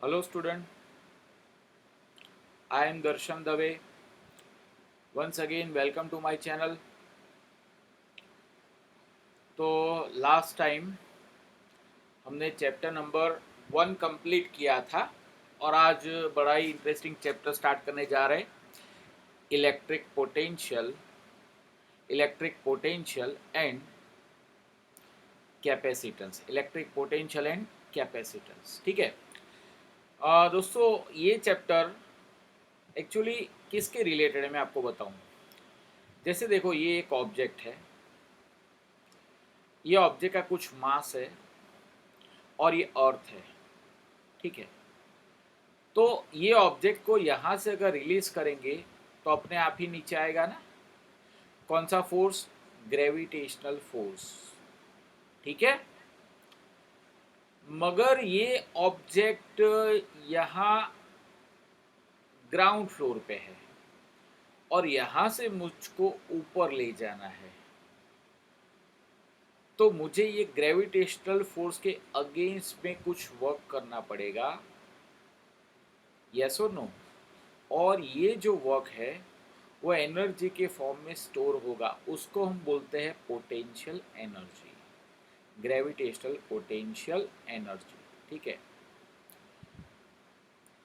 Hello student, I am Darshan Dave. Once again welcome to my channel. तो last time हमने chapter number 1 complete किया था और आज बड़ा ही इंटरेस्टिंग चैप्टर स्टार्ट करने जा रहे हैं। Electric potential and capacitance. Electric potential and capacitance, ठीक है। दोस्तों ये चैप्टर एक्चुअली किसके रिलेटेड है मैं आपको बताऊं। जैसे देखो, ये एक ऑब्जेक्ट है, ये ऑब्जेक्ट का कुछ मास है और ये अर्थ है, ठीक है। तो ये ऑब्जेक्ट को यहाँ से अगर रिलीज करेंगे तो अपने आप ही नीचे आएगा ना। कौन सा फोर्स? ग्रेविटेशनल फोर्स, ठीक है। मगर ये ऑब्जेक्ट यहाँ ग्राउंड फ्लोर पे है और यहाँ से मुझको ऊपर ले जाना है, तो मुझे ये ग्रेविटेशनल फोर्स के अगेंस्ट में कुछ वर्क करना पड़ेगा, यस और नो। और ये जो वर्क है वो एनर्जी के फॉर्म में स्टोर होगा, उसको हम बोलते हैं potential energy, gravitational potential energy, ठीक है।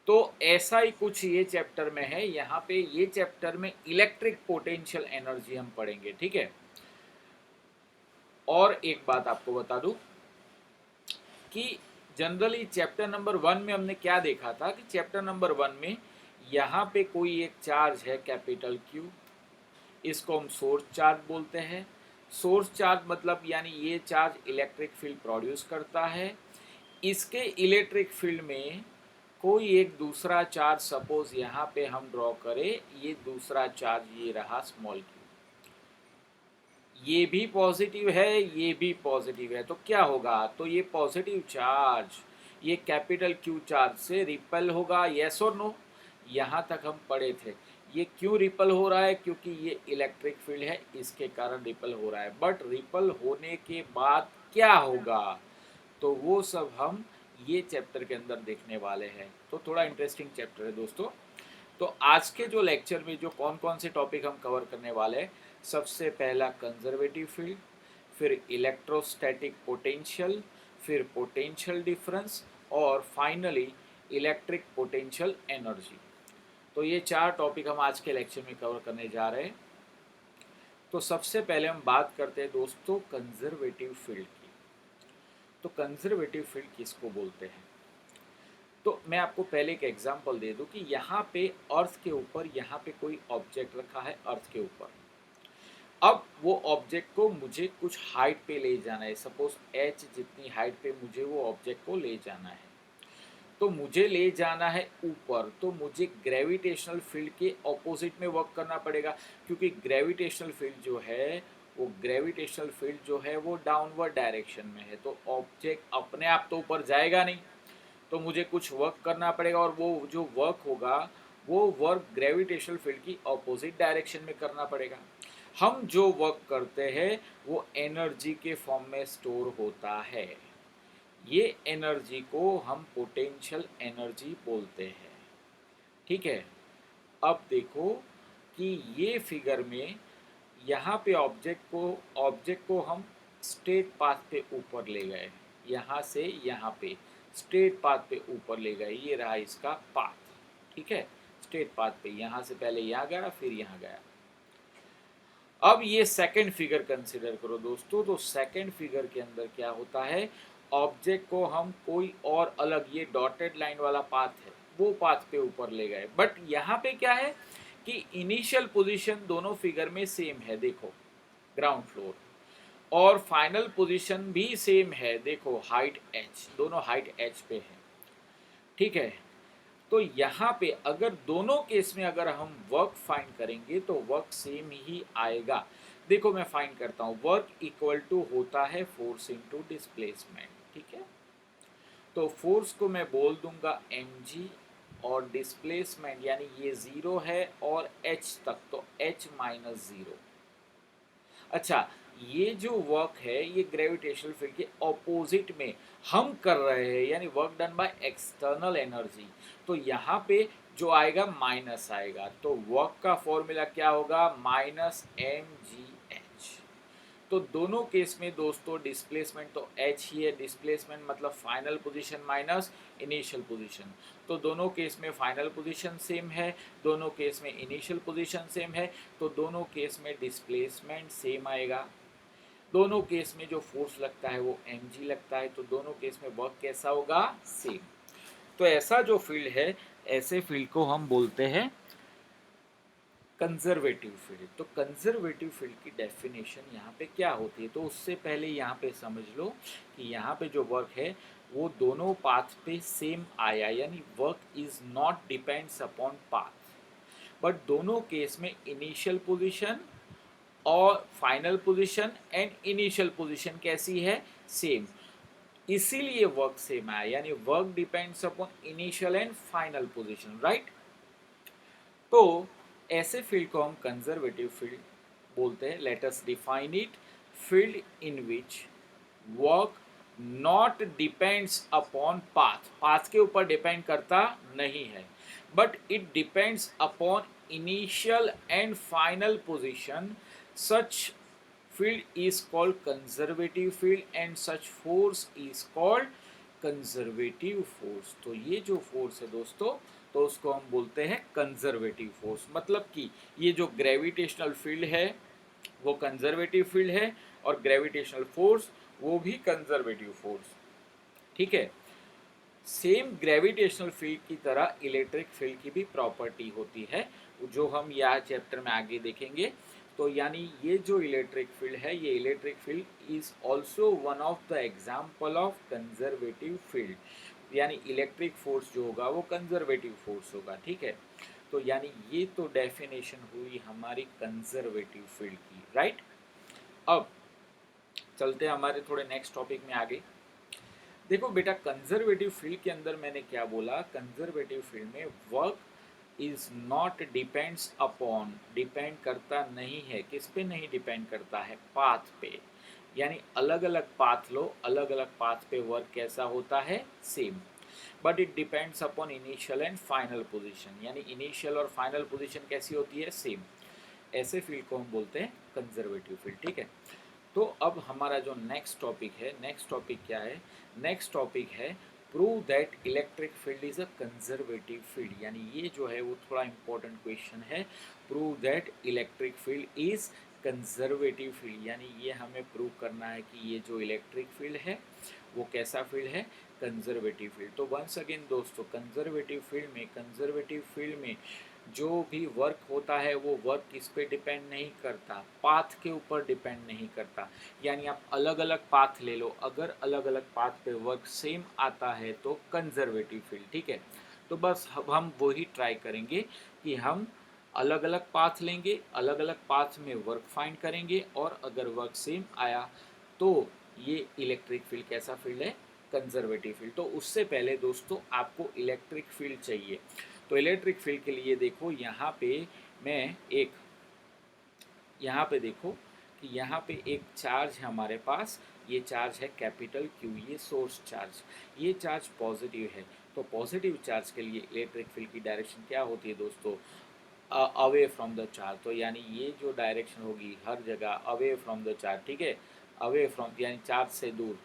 तो ऐसा ही कुछ ये चैप्टर में है। यहाँ पे ये चैप्टर में इलेक्ट्रिक पोटेंशियल एनर्जी हम पढ़ेंगे, ठीक है। और एक बात आपको बता दूं कि जनरली चैप्टर नंबर 1 में हमने क्या देखा था कि चैप्टर नंबर 1 में यहाँ पे कोई एक चार्ज है कैपिटल क्यू, इसको हम सोर्स चार्ज बोलते हैं। सोर्स चार्ज मतलब यानी ये चार्ज इलेक्ट्रिक फील्ड प्रोड्यूस करता है। इसके इलेक्ट्रिक फील्ड में कोई एक दूसरा चार्ज, सपोज यहाँ पे हम ड्रॉ करें, ये दूसरा चार्ज ये रहा स्मॉल क्यू, ये भी पॉजिटिव है, ये भी पॉजिटिव है, तो क्या होगा? तो ये पॉजिटिव चार्ज ये कैपिटल क्यू चार्ज से रिपेल होगा, यस और नो। यहाँ तक हम पढ़े थे। ये क्यों रिपल हो रहा है? क्योंकि ये इलेक्ट्रिक फील्ड है, इसके कारण रिपल हो रहा है। बट रिपल होने के बाद क्या होगा, तो वो सब हम ये चैप्टर के अंदर देखने वाले हैं। तो थोड़ा इंटरेस्टिंग चैप्टर है दोस्तों। तो आज के जो लेक्चर में जो कौन कौन से टॉपिक हम कवर करने वाले हैं, सबसे पहला कंजर्वेटिव फील्ड, फिर इलेक्ट्रोस्टैटिक पोटेंशियल, फिर पोटेंशियल डिफरेंस और फाइनली इलेक्ट्रिक पोटेंशियल एनर्जी। तो ये 4 टॉपिक हम आज के लेक्चर में कवर करने जा रहे हैं। तो सबसे पहले हम बात करते हैं दोस्तों कंजर्वेटिव फील्ड की। तो कंजर्वेटिव फील्ड किसको बोलते हैं? तो मैं आपको पहले एक एग्जांपल दे दूं कि यहाँ पे अर्थ के ऊपर यहाँ पे कोई ऑब्जेक्ट रखा है अर्थ के ऊपर। अब वो ऑब्जेक्ट को मुझे कुछ हाइट पे ले जाना है, सपोज h जितनी हाइट पे मुझे वो ऑब्जेक्ट को ले जाना है। तो मुझे ले जाना है ऊपर, तो मुझे ग्रेविटेशनल फील्ड के ऑपोजिट में वर्क करना पड़ेगा, क्योंकि ग्रेविटेशनल फील्ड जो है वो डाउनवर्ड डायरेक्शन में है। तो ऑब्जेक्ट अपने आप तो ऊपर जाएगा नहीं, तो मुझे कुछ वर्क करना पड़ेगा और वो जो वर्क होगा वो वर्क ग्रेविटेशनल फील्ड की ऑपोजिट डायरेक्शन में करना पड़ेगा। हम जो वर्क करते हैं वो एनर्जी के फॉर्म में स्टोर होता है। ये एनर्जी को हम पोटेंशियल एनर्जी बोलते हैं, ठीक है। अब देखो कि ये फिगर में यहाँ पे ऑब्जेक्ट को हम स्ट्रेट पाथ पे ऊपर ले गए, यहाँ से यहाँ पे स्ट्रेट पाथ पे ऊपर ले गए, ये रहा इसका पाथ, ठीक है। स्ट्रेट पाथ पे यहाँ से पहले यहाँ गया, फिर यहाँ गया। अब ये सेकंड फिगर कंसिडर करो दोस्तों। तो सेकंड फिगर के अंदर क्या होता है, ऑब्जेक्ट को हम कोई और अलग, ये डॉटेड लाइन वाला पाथ है, वो पाथ पे ऊपर ले गए। बट यहाँ पे क्या है कि इनिशियल पोजीशन दोनों फिगर में सेम है, देखो ग्राउंड फ्लोर, और फाइनल पोजीशन भी सेम है, देखो हाइट h, दोनों हाइट h पे है, ठीक है। तो यहाँ पे अगर दोनों केस में अगर हम वर्क फाइंड करेंगे तो वर्क सेम ही आएगा। देखो मैं फाइंड करता हूँ, वर्क इक्वल टू होता है फोर्स इनटू डिस्प्लेसमेंट, ठीक है। तो फोर्स को मैं बोल दूंगा mg और डिस्प्लेसमेंट यानी ये 0 है और h तक, तो h माइनस 0। अच्छा, ये जो वर्क है ये ग्रेविटेशनल फील्ड के ऑपोजिट में हम कर रहे हैं, यानी work done by external energy, तो यहाँ पे जो आएगा माइनस आएगा, तो वर्क का फॉर्मूला क्या होगा, माइनस mgh। तो दोनों केस में दोस्तों डिस्प्लेसमेंट तो h ही है, डिस्प्लेसमेंट मतलब final position minus initial position, तो दोनों केस में फाइनल पोजीशन सेम है, दोनों केस में इनिशियल पोजीशन सेम है, तो दोनों केस में डिस्प्लेसमेंट सेम आएगा, दोनों केस में जो फोर्स लगता है वो mg लगता है, तो दोनों केस में वर्क कैसा होगा, सेम। तो ऐसा जो फील्ड है, ऐसे फील्ड को हम बोलते हैं कंजर्वेटिव फील्ड। तो कंजर्वेटिव फील्ड की डेफिनेशन यहाँ पे क्या होती है, तो उससे पहले यहाँ पे समझ लो कि यहाँ पे जो वर्क है वो दोनों पाथ पे सेम आया, यानी work is not depends upon path, but दोनों केस में इनिशियल पोजीशन और final position and initial position कैसी है, सेम, इसीलिए वर्क सेम आया, यानी work depends upon initial and final position, right. तो ऐसे फील्ड को हम कंजर्वेटिव फील्ड बोलते हैं। Let us define it, field in which work not depends upon path, path के ऊपर डिपेंड करता नहीं है, but it depends upon initial and final position, such field is called conservative field and such force is called conservative force। तो ये जो force है दोस्तों, तो उसको हम बोलते हैं कंजर्वेटिव फोर्स, मतलब कि ये जो ग्रेविटेशनल फील्ड है वो कंजर्वेटिव फील्ड है और ग्रेविटेशनल फोर्स वो भी कंजर्वेटिव फोर्स, ठीक है। सेम ग्रेविटेशनल फील्ड की तरह इलेक्ट्रिक फील्ड की भी प्रॉपर्टी होती है, जो हम यह चैप्टर में आगे देखेंगे। तो यानी ये जो इलेक्ट्रिक फील्ड है, ये electric field is also one of the example of conservative field, यानी इलेक्ट्रिक फोर्स जो होगा वो कंजर्वेटिव फोर्स होगा, ठीक है। तो यानी ये तो डेफिनेशन हुई हमारी कंजर्वेटिव फील्ड की, राइट। अब चलते हैं हमारे थोड़े नेक्स्ट टॉपिक में आगे। देखो बेटा, कंजर्वेटिव फील्ड के अंदर मैंने क्या बोला, कंजर्वेटिव फील्ड में work is not depends upon, depend करता नहीं है, किस पे नहीं डिपेंड करता है, पाथ पे, यानी अलग अलग पाथ लो, अलग अलग पाथ पे वर्क कैसा होता है, same, but it depends upon initial and final position, यानी इनिशियल और फाइनल पोजीशन कैसी होती है, सेम। ऐसे फील्ड को हम बोलते हैं कंजर्वेटिव फील्ड, ठीक है। तो अब हमारा जो नेक्स्ट टॉपिक है, नेक्स्ट टॉपिक क्या है, नेक्स्ट टॉपिक है prove that electric field is a conservative field, यानी ये जो है वो थोड़ा इंपॉर्टेंट क्वेश्चन है, prove that electric field is conservative field, यानी ये हमें प्रूव करना है कि ये जो इलेक्ट्रिक फील्ड है वो कैसा फील्ड है, कंजर्वेटिव फील्ड। तो वंस अगेन दोस्तों, कंजर्वेटिव फील्ड में जो भी वर्क होता है वो वर्क किस पे डिपेंड नहीं करता, पाथ के ऊपर डिपेंड नहीं करता, यानी आप अलग अलग पाथ ले लो, अगर अलग अलग पाथ पे वर्क सेम आता है तो कंजर्वेटिव फील्ड, ठीक है। तो बस अब हम वही ट्राई करेंगे कि हम अलग अलग पाथ लेंगे, अलग अलग पाथ में वर्क फाइंड करेंगे, और अगर वर्क सेम आया तो ये इलेक्ट्रिक फील्ड कैसा फील्ड है, कंजर्वेटिव फील्ड। तो उससे पहले दोस्तों आपको इलेक्ट्रिक फील्ड चाहिए, तो इलेक्ट्रिक फील्ड के लिए देखो यहाँ पे मैं एक, यहाँ पे देखो कि यहाँ पे एक चार्ज है हमारे पास, ये चार्ज है कैपिटल Q, ये सोर्स चार्ज, ये चार्ज पॉजिटिव है, तो पॉजिटिव चार्ज के लिए इलेक्ट्रिक फील्ड की डायरेक्शन क्या होती है दोस्तों, अवे फ्रॉम द चार्ज, तो यानी ये जो डायरेक्शन होगी हर जगह अवे फ्रॉम द चार्ज, ठीक है, अवे फ्रॉम यानी चार्ज से दूर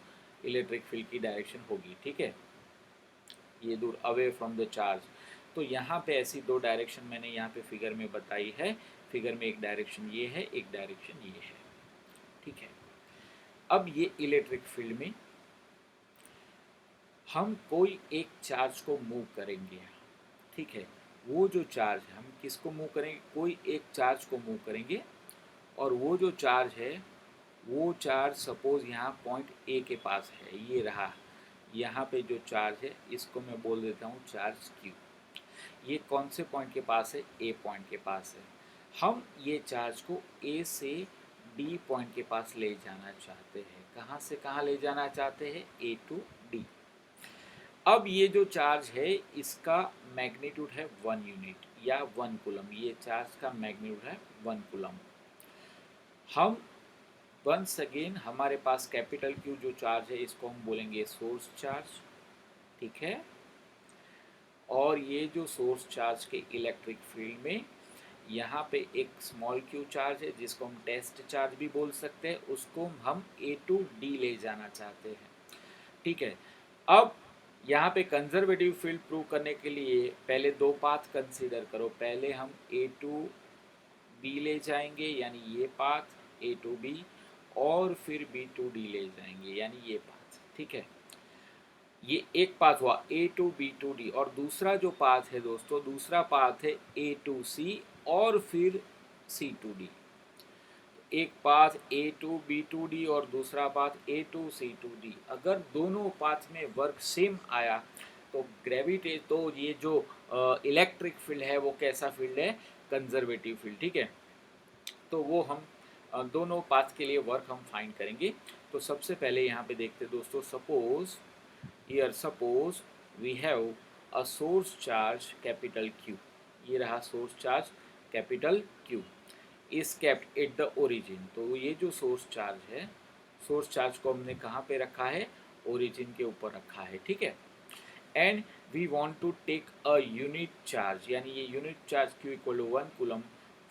इलेक्ट्रिक फील्ड की डायरेक्शन होगी, ठीक है, ये दूर अवे फ्रॉम द चार्ज। तो यहाँ पे ऐसी दो डायरेक्शन मैंने यहाँ पे फिगर में बताई है, फिगर में एक डायरेक्शन ये है, एक डायरेक्शन ये है, ठीक है। अब ये इलेक्ट्रिक फील्ड में हम कोई एक चार्ज को मूव करेंगे, ठीक है, वो जो चार्ज है हम किसको मूव करेंगे, कोई एक चार्ज को मूव करेंगे, और वो जो चार्ज है वो चार्ज सपोज यहाँ पॉइंट ए के पास है, ये रहा, यहाँ पे जो चार्ज है इसको मैं बोल देता हूँ चार्ज Q, ये कौन से पॉइंट के पास है, ए पॉइंट के पास है, हम ये चार्ज को ए से डी पॉइंट के पास ले जाना चाहते हैं, कहाँ से कहाँ ले जाना चाहते हैं, ए टू डी। अब ये जो चार्ज है इसका मैग्नीट्यूड है 1 यूनिट या 1 कूलम, ये चार्ज का मैग्नीट्यूड है 1 कूलम। हम वंस अगेन हमारे पास कैपिटल क्यू जो चार्ज है इसको हम बोलेंगे सोर्स चार्ज, ठीक है। और ये जो सोर्स चार्ज के इलेक्ट्रिक फील्ड में यहाँ पे एक स्मॉल क्यू चार्ज है जिसको हम टेस्ट चार्ज भी बोल सकते हैं, उसको हम ए टू डी ले जाना चाहते हैं, ठीक है। अब यहाँ पे कंजर्वेटिव फील्ड प्रूव करने के लिए पहले दो पाथ कंसीडर करो। पहले हम ए टू बी ले जाएंगे यानी ये पाथ ए टू बी, और फिर बी टू डी ले जाएंगे यानी ये पाथ, ठीक है। ये एक पाथ हुआ ए टू बी टू डी, और दूसरा जो पाथ है दोस्तों, दूसरा पाथ है ए टू सी और फिर सी टू डी। एक path A to B to D और दूसरा path A to C to D. अगर दोनों पाथ में वर्क सेम आया तो तो ये जो इलेक्ट्रिक फील्ड है वो कैसा फील्ड है, कंजर्वेटिव फील्ड, ठीक है। तो वो हम दोनों पाथ के लिए वर्क हम फाइंड करेंगे। तो सबसे पहले यहाँ पे देखते हैं दोस्तों, suppose we have a source charge capital Q। ये रहा source charge capital Q is kept at the origin. तो ये जो सोर्स चार्ज है, सोर्स चार्ज को हमने कहाँ पे रखा है, ओरिजिन के ऊपर रखा है, ठीक है। And we want to take a unit charge, यानी ये unit charge Q equal to 1 coulomb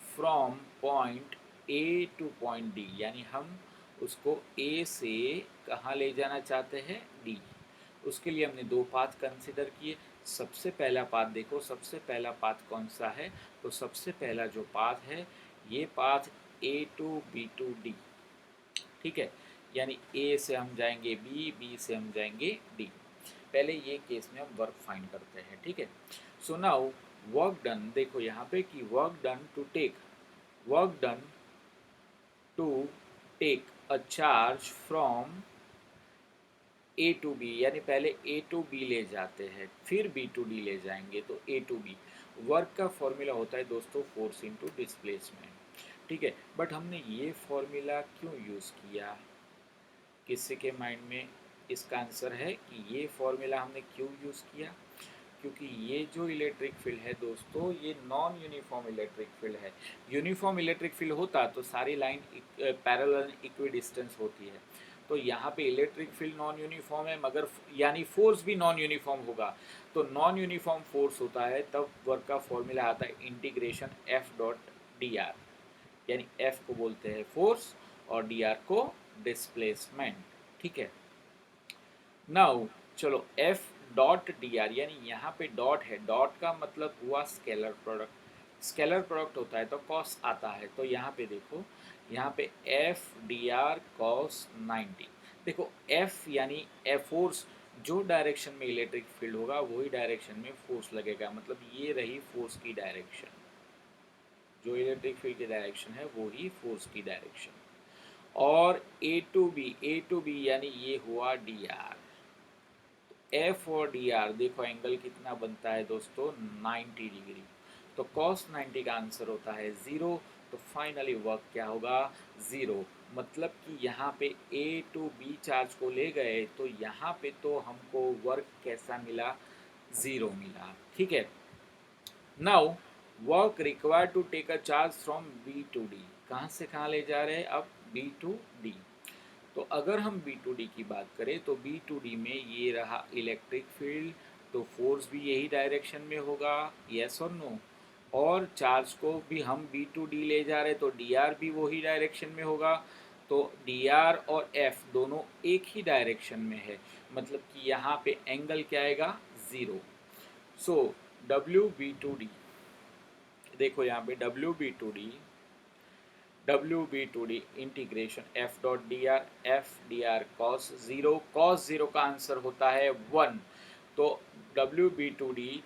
from point A to point D, यानी हम उसको ए से कहाँ ले जाना चाहते हैं, डी। उसके लिए हमने दो पाथ कंसिडर किए। सबसे पहला पाथ देखो, सबसे पहला पाथ कौन सा है, तो सबसे पहला जो पाथ है ये path A to B to D, ठीक है। यानी ए से हम जाएंगे बी, बी से हम जाएंगे डी। पहले ये केस में हम वर्क फाइंड करते हैं, ठीक है। सो नाउ वर्क डन, देखो यहाँ पे कि work done to take a charge from A to B, यानी पहले ए टू बी ले जाते हैं फिर बी टू डी ले जाएंगे, तो ए टू बी। वर्क का फॉर्मूला होता है दोस्तों फोर्स इनटू डिस्प्लेसमेंट, ठीक है। बट हमने ये फॉर्मूला क्यों यूज़ किया, किसी के माइंड में इसका आंसर है कि ये फॉर्मूला हमने क्यों यूज़ किया, क्योंकि ये जो इलेक्ट्रिक फील्ड है दोस्तों ये नॉन यूनिफॉर्म इलेक्ट्रिक फील्ड है। यूनिफॉर्म इलेक्ट्रिक फील्ड होता तो सारी लाइन पैरेलल इक्वी डिस्टेंस होती है। तो यहाँ पे इलेक्ट्रिक फील्ड नॉन यूनिफॉर्म है, मगर यानी फोर्स भी नॉन यूनिफॉर्म होगा। तो नॉन यूनिफॉर्म फोर्स होता है तब वर्क का फॉर्मूला आता है integration F dot D are, यानी एफ को बोलते हैं फोर्स और डी आर को डिस्प्लेसमेंट, ठीक है। नाउ चलो एफ डॉट डी आर, यानी यहाँ पे डॉट है, डॉट का मतलब हुआ स्केलर प्रोडक्ट। स्केलर प्रोडक्ट होता है तो कॉस आता है। तो यहाँ पे देखो, यहाँ पे एफ डी आर कॉस 90। देखो एफ यानी एफ फोर्स, जो डायरेक्शन में इलेक्ट्रिक फील्ड होगा वही डायरेक्शन में फोर्स लगेगा, मतलब ये रही फोर्स की डायरेक्शन, जो इलेक्ट्रिक फील्ड की डायरेक्शन है वो ही फोर्स की डायरेक्शन। और ए टू बी यानी ये हुआ डी आर। एफ और डी आर देखो एंगल कितना बनता है दोस्तों, 90 डिग्री। तो cos 90 का आंसर होता है 0। तो फाइनली वर्क क्या होगा, 0। मतलब कि यहाँ पे ए टू बी चार्ज को ले गए तो यहाँ पे तो हमको वर्क कैसा मिला, 0 मिला, ठीक है। Now work required to take a charge from B to D, कहाँ से कहाँ ले जा रहे हैं, अब बी टू डी। तो अगर हम बी टू डी की बात करें तो बी टू डी में ये रहा इलेक्ट्रिक फील्ड, तो फोर्स भी यही डायरेक्शन में होगा, यस और नो। और चार्ज को भी हम बी टू डी ले जा रहे तो डी आर भी वही डायरेक्शन में होगा। तो डी आर और एफ दोनों एक ही डायरेक्शन में है, मतलब कि यहाँ पे एंगल क्या आएगा, 0। So W B to D, देखो यहाँ पे W B to D integration F dot D R cos 0 का आंसर होता है 1। तो W B to D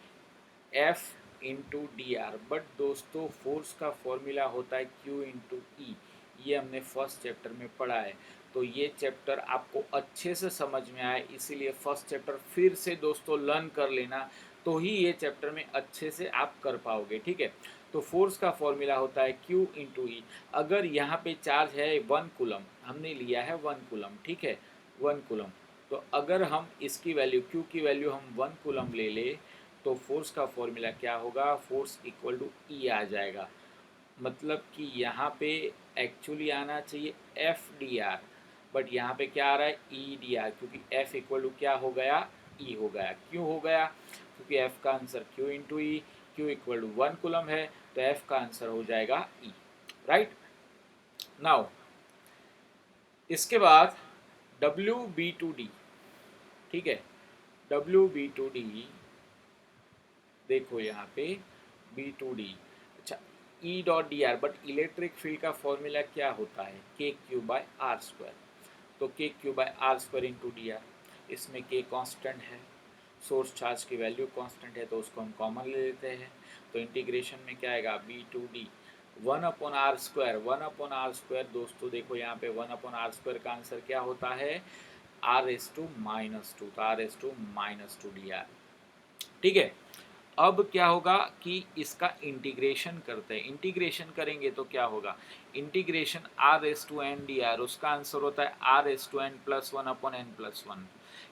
F into D R. But दोस्तों फोर्स का फॉर्मूला होता है क्यू इंटू ई, ये हमने फर्स्ट चैप्टर में पढ़ा है। तो ये चैप्टर आपको अच्छे से समझ में आए, इसीलिए फर्स्ट चैप्टर फिर से दोस्तों लर्न कर लेना, तो ही ये चैप्टर में अच्छे से आप कर पाओगे, ठीक है। तो फोर्स का फॉर्मूला होता है Q इंटू ई। अगर यहाँ पे चार्ज है 1 कूलम, हमने लिया है 1 कूलम, ठीक है, 1 कूलम। तो अगर हम इसकी वैल्यू Q की वैल्यू हम 1 कूलम ले ले तो फोर्स का फॉर्मूला क्या होगा, फोर्स इक्वल टू ई आ जाएगा। मतलब कि यहाँ पे एक्चुअली आना चाहिए एफ डी आर, बट यहाँ पे क्या आ रहा है ई डी आर, क्योंकि एफ इक्वल टू क्या हो गया, ई हो गया। क्यों हो गया, क्योंकि एफ का answer Q into E, Q equal to 1 coulomb है, तो एफ का आंसर हो जाएगा ई। राइट नाउ इसके बाद डब्ल्यू बी टू डी, ठीक है, डब्ल्यू बी टू डी देखो यहाँ पे बी टू डी, अच्छा ई dot D R, but electric field का फॉर्मूला क्या होता है, K Q by R square, तो K Q by R square into D R, इसमें के कांस्टेंट है, सोर्स चार्ज की वैल्यू कांस्टेंट है, तो उसको हम कॉमन ले लेते हैं, तो इंटीग्रेशन में क्या आएगा B to D 1/r², 1/r² दोस्तों देखो यहाँ पे 1/r² का आंसर क्या होता है r⁻², तो r⁻² डी आर। ठीक है, अब क्या होगा कि इसका इंटीग्रेशन करते हैं, इंटीग्रेशन करेंगे तो क्या होगा, इंटीग्रेशन r⁻n डी आर, उसका आंसर होता है r⁻n+1/n+1,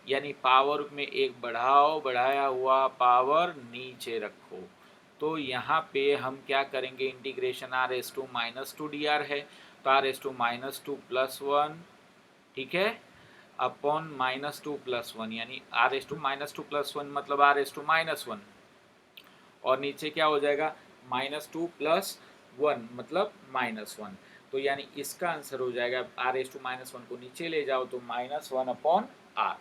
यानी पावर में एक बढ़ाओ, बढ़ाया हुआ पावर नीचे रखो, तो यहाँ पे हम क्या करेंगे, इंटीग्रेशन r⁻² डी आर है, तो r⁻² +1, ठीक है, अपॉन -2 +1, यानी r⁻² +1 मतलब r⁻1, और नीचे क्या हो जाएगा -2 + 1 मतलब -1, तो यानी इसका आंसर हो जाएगा r⁻1 को नीचे ले जाओ तो -1/r।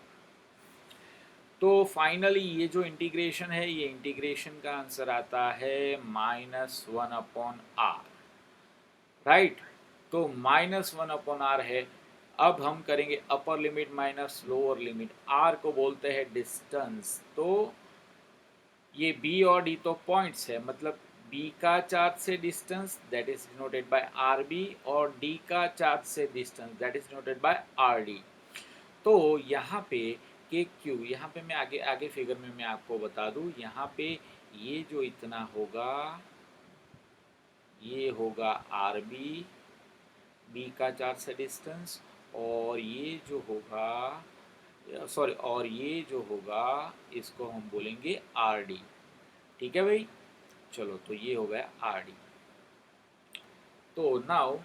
तो फाइनली ये जो इंटीग्रेशन है, ये इंटीग्रेशन का आंसर आता है -1/r। राइट, तो -1/r है। अब हम करेंगे upper limit minus lower limit, r को बोलते हैं डिस्टेंस, तो ये b और d तो पॉइंट्स है, मतलब b का चार्ज से distance that is denoted by R B, और d का चार्ज से distance that is denoted by R D. तो यहाँ पे के क्यू, यहाँ पे मैं आगे आगे फिगर में मैं आपको बता दूँ, यहाँ पे ये जो इतना होगा ये होगा आर बी, बी का चार्ज से डिस्टेंस, और ये जो होगा सॉरी, और ये जो होगा इसको हम बोलेंगे आर डी। ठीक है भाई, चलो तो ये हो गया आर डी। तो नाउ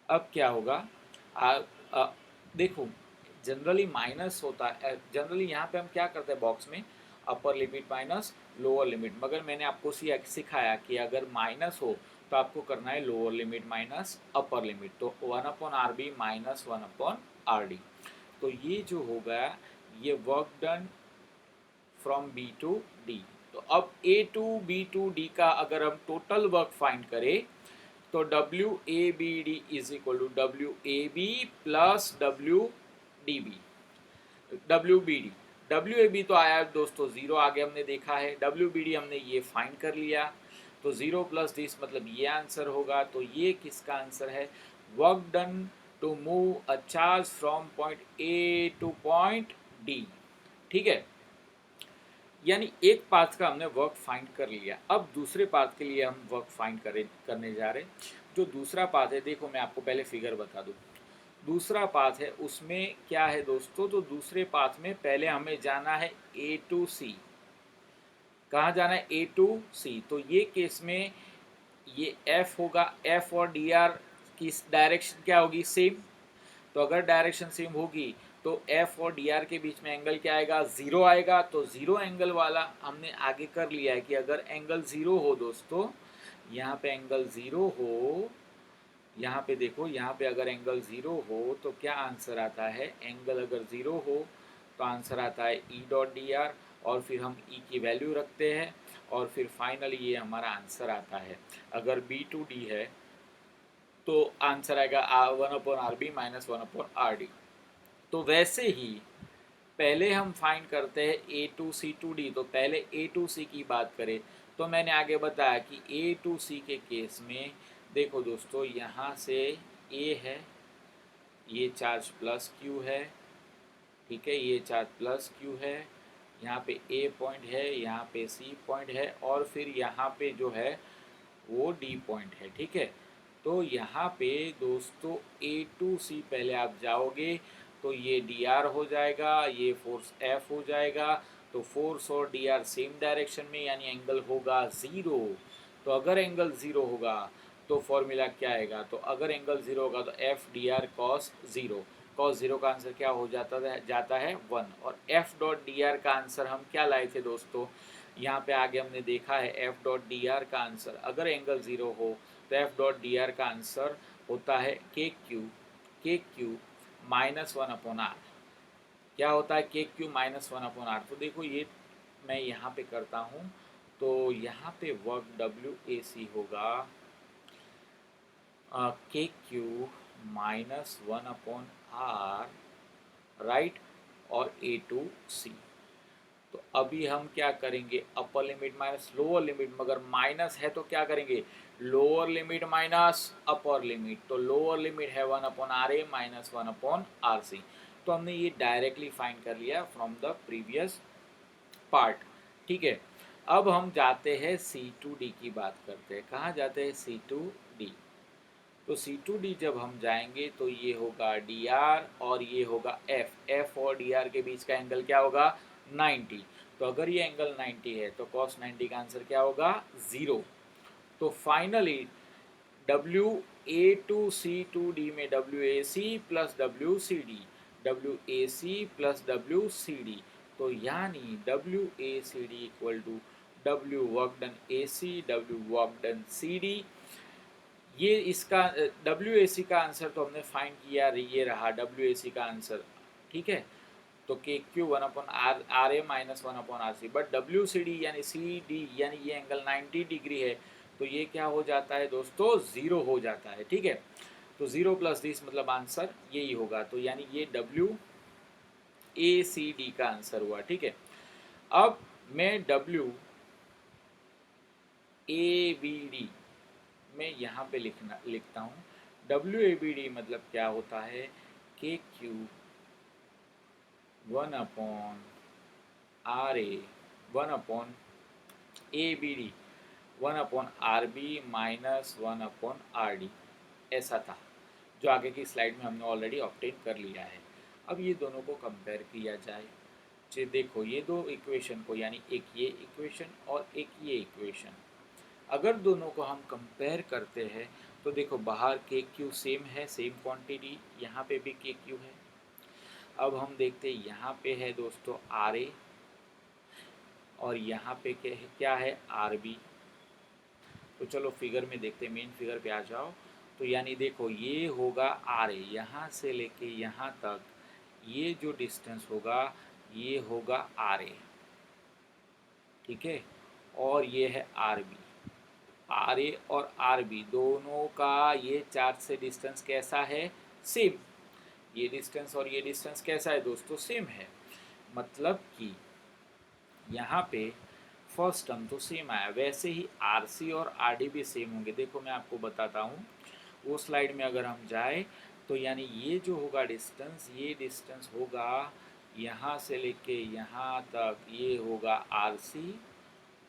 अब क्या होगा, देखो जनरली माइनस होता है, जनरली यहाँ पे हम क्या करते हैं बॉक्स में अपर लिमिट माइनस लोअर लिमिट, मगर मैंने आपको सिखाया कि अगर माइनस हो तो आपको करना है lower limit minus upper limit, तो 1/RB माइनस 1/RD। तो ये जो होगा ये work done from B to D. तो अब A to B to D का अगर हम टोटल वर्क फाइंड करें तो W A B D is equal to W A B plus W D B, W B D, W A B तो आया दोस्तों 0, आगे हमने देखा है, डब्ल्यू बी डी हमने ये फाइंड कर लिया, तो 0 + दिस मतलब ये आंसर होगा, तो ये किसका आंसर है, work done to move a charge from point A to point D. ठीक है, यानी एक पाथ का हमने वर्क फाइंड कर लिया, अब दूसरे पाथ के लिए हम वर्क फाइंड करने जा रहे हैं। जो दूसरा पाथ है, देखो मैं आपको पहले फिगर बता दूं, दूसरा पाथ है उसमें क्या है दोस्तों, तो दूसरे पाथ में पहले हमें जाना है ए टू सी, कहाँ जाना है ए टू सी, तो ये केस में ये एफ होगा, एफ और डी आर की डायरेक्शन क्या होगी सेम, तो अगर डायरेक्शन सेम होगी तो एफ और डी आर के बीच में एंगल क्या आएगा 0 आएगा, तो 0 एंगल वाला हमने आगे कर लिया है कि अगर एंगल 0 हो दोस्तों, यहाँ पे एंगल 0 हो, यहाँ पे देखो यहाँ पे अगर एंगल 0 हो तो क्या आंसर आता है, एंगल अगर 0 हो तो आंसर आता है ई डॉट डी आर, और फिर हम ई की वैल्यू रखते हैं, और फिर फाइनली ये हमारा आंसर आता है। अगर बी टू डी है तो आंसर आएगा 1/RB माइनस 1/RD। तो वैसे ही पहले हम फाइंड करते हैं ए टू सी टू डी, तो पहले ए टू सी की बात करें तो मैंने आगे बताया कि ए टू सी के केस में देखो दोस्तों, यहाँ से ए है, ये चार्ज प्लस क्यू है, ठीक है, ये चार्ज प्लस क्यू है, यहाँ पे ए पॉइंट है, यहाँ पे सी पॉइंट है, और फिर यहाँ पे जो है वो डी पॉइंट है। ठीक है, तो यहाँ पे दोस्तों ए टू सी पहले आप जाओगे तो ये डी आर हो जाएगा, ये फोर्स एफ हो जाएगा, तो फोर्स और डी आर सेम डायरेक्शन में, यानी एंगल होगा 0, तो अगर एंगल ज़ीरो होगा तो फॉर्मूला क्या आएगा, तो अगर एंगल ज़ीरो होगा तो F D R cos zero, cos zero का आंसर क्या हो जाता है 1। और एफ डॉट डी आर का आंसर हम क्या लाए थे दोस्तों, यहाँ पे आगे हमने देखा है एफ डॉट डी आर का आंसर अगर एंगल ज़ीरो हो तो एफ डॉट डी आर का आंसर होता है K Q minus one upon R. क्या होता है K Q minus one upon R, तो देखो ये मैं यहाँ पे करता हूँ, तो यहाँ पे वर्क डब्ल्यू ए सी होगा K Q minus one upon R, right, और ए टू सी। तो अभी हम क्या करेंगे, upper limit minus lower limit, मगर माइनस है तो क्या करेंगे, lower limit minus upper limit, तो लोअर लिमिट है one upon R A minus one upon R C. तो हमने ये डायरेक्टली फाइंड कर लिया फ्रॉम द प्रीवियस पार्ट। ठीक है, अब हम जाते हैं C2D की बात करते हैं। कहाँ जाते हैं, C2D। तो C2D जब हम जाएंगे तो ये होगा DR और ये होगा F और DR के बीच का एंगल क्या होगा 90। तो अगर ये एंगल 90 है तो cos 90 का आंसर क्या होगा 0। तो फाइनली WA2C2D में WAC प्लस WCD, तो यानी WACD equal to W work done AC W work done CD। ये इसका WAC का आंसर तो हमने फाइंड किया, ये रहा WAC का आंसर। ठीक है, तो K Q one upon R A minus one upon R C, but WCD यानी CD यानी ये एंगल 90 डिग्री है, तो ये क्या हो जाता है दोस्तों 0 हो जाता है। ठीक है, तो 0 प्लस दिस मतलब आंसर यही होगा, तो यानी ये WACD का आंसर हुआ। ठीक है, अब मैं WABD में यहाँ पे लिखता हूँ। WABD मतलब क्या होता है, K Q one upon R A one upon A B D one upon R B minus one upon R D, ऐसा था जो आगे की स्लाइड में हमने ऑलरेडी ऑब्टेन कर लिया है। अब ये दोनों को कंपेयर किया जाए, जे देखो ये दो इक्वेशन को, यानी एक ये इक्वेशन और एक ये इक्वेशन, अगर दोनों को हम कंपेयर करते हैं तो देखो बाहर के क्यू सेम है, सेम क्वांटिटी, यहाँ पे भी के क्यू है। अब हम देखते हैं यहाँ पे है दोस्तों आर ए और यहाँ पे क्या है आर बी। तो चलो फिगर में देखते हैं, मेन फिगर पे आ जाओ। तो यानी देखो ये होगा आर ए, यहाँ से लेके यहाँ तक ये जो डिस्टेंस होगा ये होगा आर ए। ठीक है, और ये है आर बी। आर ए और आर बी दोनों का ये चार्ज से डिस्टेंस कैसा है, सेम। ये डिस्टेंस और ये डिस्टेंस कैसा है दोस्तों, सेम है। मतलब कि यहाँ पे फर्स्ट टर्म तो सेम आया, वैसे ही आर सी और आर डी भी सेम होंगे। देखो मैं आपको बताता हूँ, वो स्लाइड में अगर हम जाए तो यानी ये जो होगा डिस्टेंस, ये डिस्टेंस होगा यहाँ से लेके यहाँ तक ये होगा आर सी,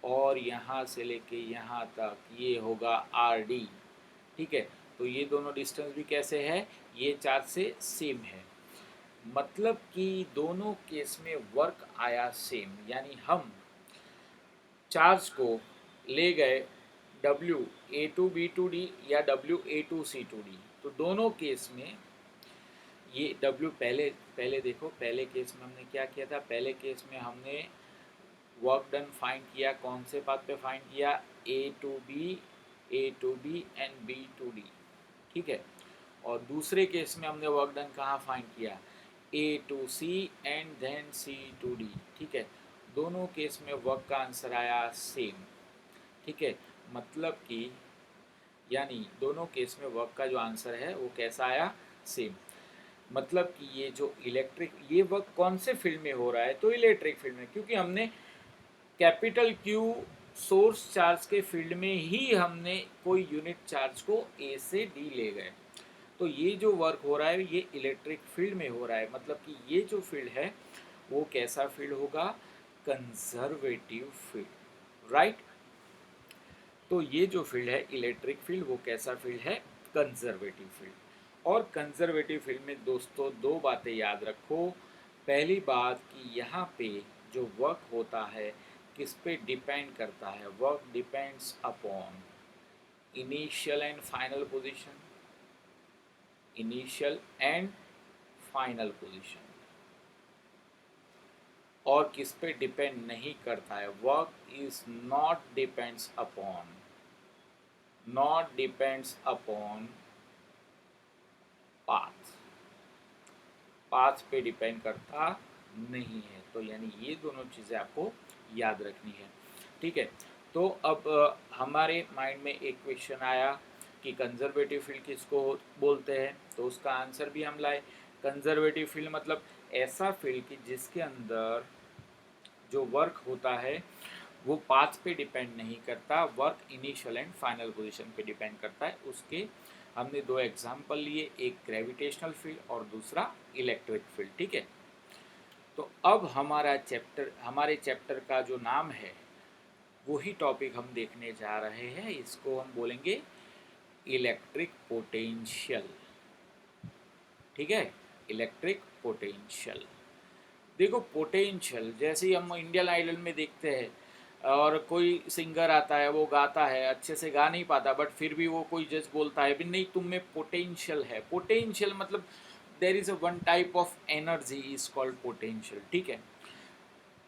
और यहाँ से लेके यहाँ तक ये होगा आर डी। ठीक है, तो ये दोनों डिस्टेंस भी कैसे है, ये चार्ज से सेम है। मतलब कि दोनों केस में वर्क आया सेम, यानी हम चार्ज को ले गए WA2B2D या WA2C2D, तो दोनों केस में ये W पहले देखो, पहले केस में हमने क्या किया था, पहले केस में हमने वर्क डन फाइंड किया, कौन से पाथ पे फाइंड किया, A2B एंड B2D। ठीक है, और दूसरे केस में हमने वर्क डन कहाँ फाइंड किया, A2C एंड देन C2D। ठीक है, दोनों केस में वर्क का आंसर आया सेम। ठीक है, मतलब कि यानी दोनों केस में वर्क का जो आंसर है वो कैसा आया, सेम। मतलब कि ये जो ये वर्क कौन से फील्ड में हो रहा है, तो इलेक्ट्रिक फील्ड में, क्योंकि हमने कैपिटल क्यू सोर्स चार्ज के फील्ड में ही हमने कोई यूनिट चार्ज को ए से डी ले गए। तो ये जो वर्क हो रहा है ये इलेक्ट्रिक फील्ड में हो रहा है। मतलब कि ये जो फील्ड है वो कैसा फील्ड होगा, कंजर्वेटिव फील्ड, राइट। तो ये जो फील्ड है इलेक्ट्रिक फील्ड वो कैसा फील्ड है, कंजर्वेटिव फील्ड। और कंजर्वेटिव फील्ड में दोस्तों दो बातें याद रखो। पहली बात कि यहाँ पे जो वर्क होता है किस पे डिपेंड करता है? Work depends upon initial and final position, initial and final position. और किस पे डिपेंड नहीं करता है? Work is not depends upon, not depends upon path, path पे डिपेंड करता नहीं है। तो यानी ये दोनों चीज़ें आपको याद रखनी है, ठीक है। तो अब हमारे माइंड में एक क्वेश्चन आया कि कंजर्वेटिव फील्ड किसको बोलते हैं, तो उसका आंसर भी हम लाए। कंजर्वेटिव फील्ड मतलब ऐसा फील्ड कि जिसके अंदर जो वर्क होता है वो पाथ पे डिपेंड नहीं करता, work initial and final position पे डिपेंड करता है। उसके हमने दो एग्जाम्पल लिए, एक ग्रेविटेशनल फील्ड और दूसरा इलेक्ट्रिक फील्ड, ठीक है। तो अब हमारे चैप्टर का जो नाम है वही टॉपिक हम देखने जा रहे हैं, इसको हम बोलेंगे इलेक्ट्रिक पोटेंशियल, ठीक है। Electric potential. देखो पोटेंशियल जैसे ही हम इंडियन आइडल में देखते हैं, और कोई सिंगर आता है, वो गाता है, अच्छे से गा नहीं पाता, बट फिर भी वो कोई जज बोलता है भी नहीं तुम में पोटेंशियल है। पोटेंशियल मतलब there is a one type of energy is called potential, ठीक है।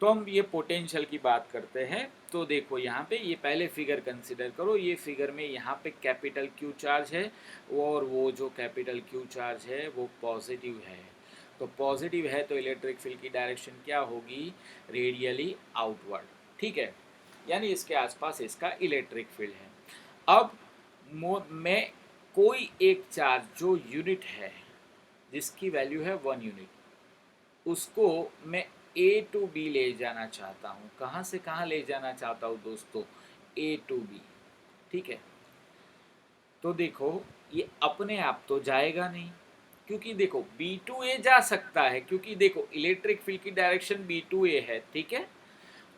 तो हम ये पोटेंशियल की बात करते हैं। तो देखो यहाँ पे ये पहले फिगर कंसिडर करो, ये फिगर में यहाँ पे कैपिटल क्यू चार्ज है, और वो जो कैपिटल क्यू चार्ज है वो पॉजिटिव है। तो पॉजिटिव है तो इलेक्ट्रिक फील्ड की डायरेक्शन क्या होगी? रेडियली आउटवर्ड, ठीक है। यानी इसके आसपास इसका इलेक्ट्रिक फील्ड है। अब मैं कोई एक चार्ज जो यूनिट है, जिसकी वैल्यू है 1 यूनिट, उसको मैं ए टू बी ले जाना चाहता हूँ। कहाँ से कहाँ ले जाना चाहता हूँ दोस्तों? ए टू बी, ठीक है। तो देखो ये अपने आप तो जाएगा नहीं, क्योंकि देखो बी टू ए जा सकता है, क्योंकि देखो इलेक्ट्रिक फील्ड की डायरेक्शन बी टू ए है, ठीक है।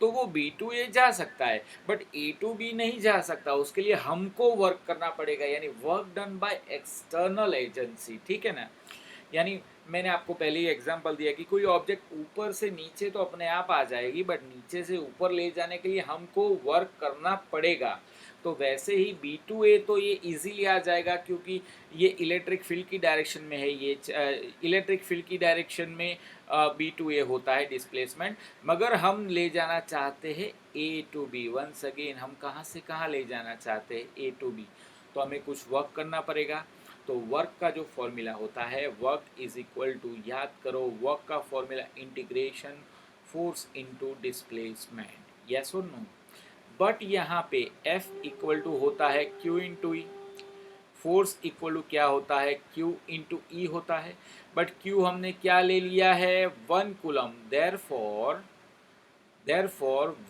तो वो बी टू ए जा सकता है, बट ए टू बी नहीं जा सकता। उसके लिए हमको वर्क करना पड़ेगा, यानी work done by external agency, ठीक है ना। यानी मैंने आपको पहले ही एग्जांपल दिया कि कोई ऑब्जेक्ट ऊपर से नीचे तो अपने आप आ जाएगी, बट नीचे से ऊपर ले जाने के लिए हमको वर्क करना पड़ेगा। तो वैसे ही बी टू ए तो ये इजीली आ जाएगा, क्योंकि ये इलेक्ट्रिक फील्ड की डायरेक्शन में है। ये इलेक्ट्रिक फील्ड की डायरेक्शन में बी टू ए होता है डिस्प्लेसमेंट। मगर हम ले जाना चाहते हैं ए टू बी। वंस अगेन हम कहाँ से कहाँ ले जाना चाहते हैं? ए टू बी। तो हमें कुछ वर्क करना पड़ेगा। तो वर्क का जो फॉर्मूला होता है, वर्क इज इक्वल टू, याद करो वर्क का formula integration force into displacement, yes और नो। बट यहाँ पे F इक्वल टू होता है Q into E, force equal to क्या होता है? Q इंटू ई होता है। बट Q हमने क्या ले लिया है? 1 कूलम। देयरफॉर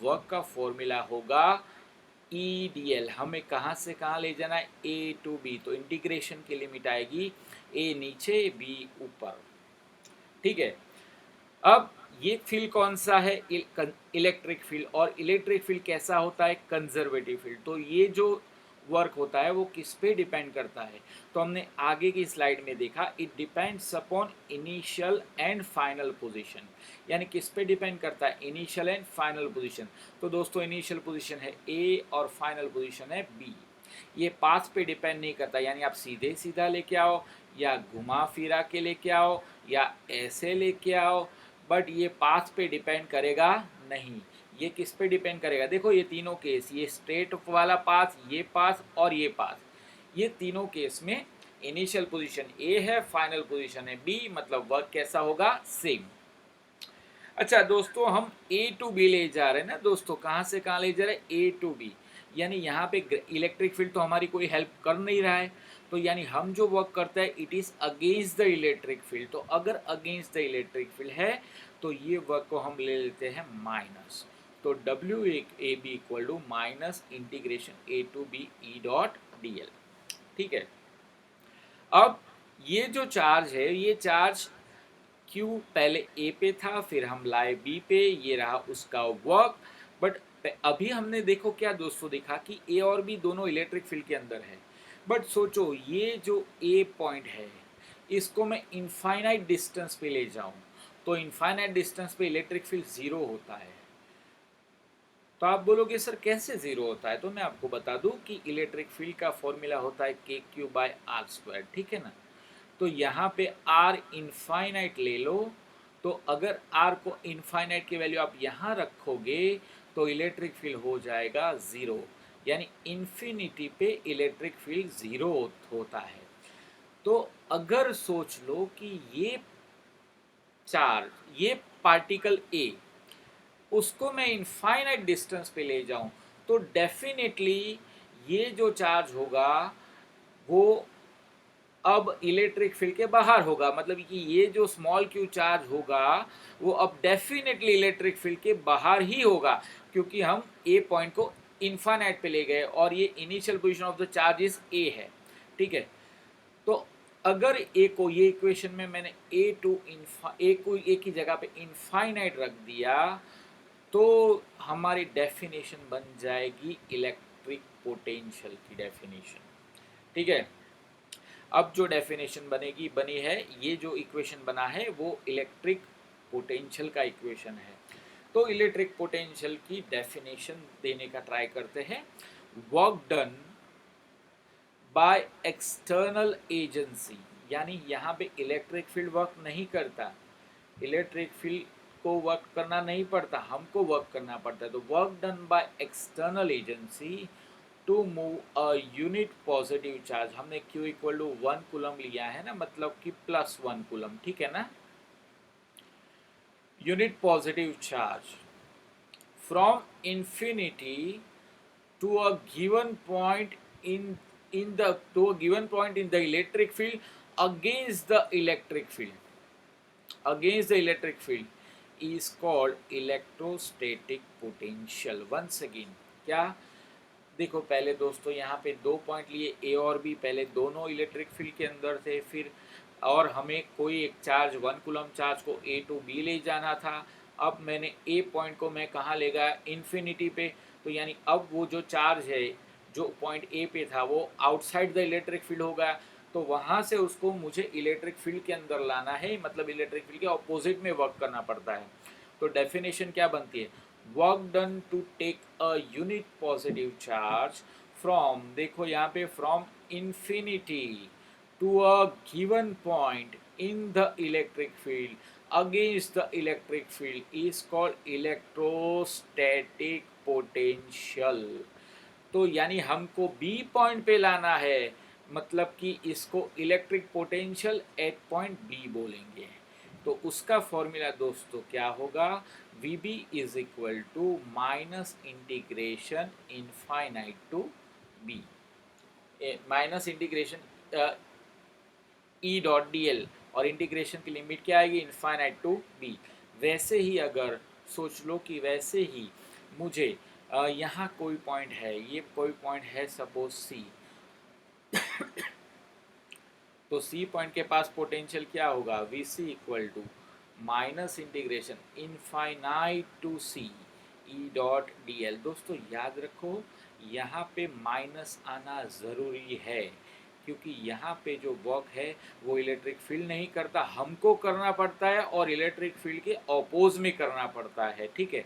वर्क का फॉर्मूला होगा ई डी एल। हमें कहाँ से कहाँ ले जाना है? ए टू बी। तो इंटीग्रेशन की लिमिट आएगी ए नीचे बी ऊपर, ठीक है। अब ये फील्ड कौन सा है? Electric field. और इलेक्ट्रिक फील्ड कैसा होता है? Conservative field. तो ये जो वर्क होता है वो किस पे डिपेंड करता है? तो हमने आगे की स्लाइड में देखा, it depends upon initial and final position. यानी किस पे डिपेंड करता है? Initial and final position. तो दोस्तों इनिशियल पोजीशन है ए और फाइनल पोजीशन है बी। ये पाथ पे डिपेंड नहीं करता, यानी आप सीधे सीधा लेके आओ, या घुमा फिरा के लेके आओ, या ऐसे लेके आओ, बट ये पाथ पे डिपेंड करेगा नहीं। ये किस पे डिपेंड करेगा? देखो ये तीनों केस, ये स्ट्रेट वाला पाथ, ये पाथ और ये पाथ, ये तीनों केस में इनिशियल पोजीशन ए है, फाइनल पोजीशन है बी, मतलब वर्क कैसा होगा? सेम। अच्छा दोस्तों, हम ए टू बी ले जा रहे हैं ना दोस्तों, कहाँ से कहाँ ले जा रहे हैं? ए टू बी। यानी यहाँ पे इलेक्ट्रिक फील्ड तो हमारी कोई हेल्प कर नहीं रहा है, तो यानी हम जो वर्क करते हैं it is against the electric field. तो अगर अगेंस्ट द इलेक्ट्रिक फील्ड है तो ये वर्क को हम ले लेते हैं माइनस। तो W A B equal to minus integration A to B E dot D L, ठीक है। अब ये जो चार्ज है, ये चार्ज Q पहले A पे था, फिर हम लाए B पे, ये रहा उसका वर्क। बट अभी हमने देखो क्या दोस्तों देखा कि A और B दोनों इलेक्ट्रिक फील्ड के अंदर है। बट सोचो ये जो A पॉइंट है, इसको मैं इनफाइनाइट डिस्टेंस पे ले जाऊं, तो इनफाइनाइट डिस्टेंस पे इलेक्ट्रिक फील्ड 0 होता है। तो तो आप बोलोगे सर कैसे जीरो होता है, तो मैं आपको बता दूं कि इलेक्ट्रिक फील्ड का फॉर्मूला होता है K Q by R square, ठीक है ना। तो यहाँ पे आर इनफाइनाइट ले लो, तो अगर आर को इनफाइनाइट की वैल्यू आप यहाँ रखोगे तो इलेक्ट्रिक फील्ड हो जाएगा ज़ीरो, यानी इन्फिनिटी पे इलेक्ट्रिक फील्ड ज़ीरो होता है। तो अगर सोच लो कि ये पार्टिकल ए, उसको मैं इनफाइनाइट डिस्टेंस पे ले जाऊं, तो डेफिनेटली ये जो चार्ज होगा वो अब इलेक्ट्रिक फील्ड के बाहर होगा, मतलब कि ये जो स्मॉल क्यू चार्ज होगा वो अब डेफिनेटली इलेक्ट्रिक फील्ड के बाहर ही होगा, क्योंकि हम ए पॉइंट को इनफाइनाइट पे ले गए और ये initial position of the charge is a है, ठीक है। तो अगर ए को, ये इक्वेशन में मैंने ए को ए की जगह पे इनफाइनाइट रख दिया, तो हमारी डेफिनेशन बन जाएगी इलेक्ट्रिक पोटेंशियल की डेफिनेशन, ठीक है। अब जो डेफिनेशन बनी है, ये जो इक्वेशन बना है वो इलेक्ट्रिक पोटेंशियल का इक्वेशन है। तो इलेक्ट्रिक पोटेंशियल की डेफिनेशन देने का ट्राई करते हैं। Work done by external agency, यानी यहाँ पे इलेक्ट्रिक फील्ड वर्क नहीं करता, इलेक्ट्रिक फील्ड को वर्क करना नहीं पड़ता, हमको वर्क करना पड़ता है। तो work done by external agency to move a unit positive charge, हमने Q इक्वल टू 1 कूलम लिया है ना, मतलब कि +1 कूलम, ठीक है ना। Unit positive charge from infinity to a given point in the electric field against the electric field is called electrostatic potential। once again, क्या, देखो पहले दोस्तों यहाँ पे 2 पॉइंट लिए ए और बी, पहले दोनों इलेक्ट्रिक फील्ड के अंदर थे, फिर और हमें कोई एक चार्ज 1 कूलम चार्ज को ए टू बी ले जाना था। अब मैंने ए पॉइंट को मैं कहाँ ले गया, इन्फिनिटी पे, तो यानी अब वो जो चार्ज है जो पॉइंट ए पे था वो आउटसाइड द इलेक्ट्रिक फील्ड हो गया, तो वहाँ से उसको मुझे इलेक्ट्रिक फील्ड के अंदर लाना है, मतलब इलेक्ट्रिक फील्ड के ऑपोजिट में वर्क करना पड़ता है। तो डेफिनेशन क्या बनती है, work done to take a unit positive charge from, देखो यहाँ पे from infinity to a given point in the electric field against the electric field is called electrostatic potential. तो यानी हमको बी पॉइंट पे लाना है, मतलब कि इसको electric potential at point B बोलेंगे। तो उसका फॉर्मूला दोस्तों क्या होगा, V B is equal to minus integration infinite to B, minus integration E dot D L, और इंटीग्रेशन की लिमिट क्या आएगी, इनफाइनाइट टू बी। वैसे ही अगर सोच लो कि वैसे ही मुझे यहाँ कोई पॉइंट है, ये कोई पॉइंट है सपोज सी, तो सी पॉइंट के पास पोटेंशियल क्या होगा, V C equal to minus integration infinite to C E dot D L. दोस्तों याद रखो यहाँ पे माइनस आना ज़रूरी है, क्योंकि यहाँ पे जो वर्क है वो इलेक्ट्रिक फील्ड नहीं करता, हमको करना पड़ता है, और इलेक्ट्रिक फील्ड के अपोज में करना पड़ता है, ठीक है।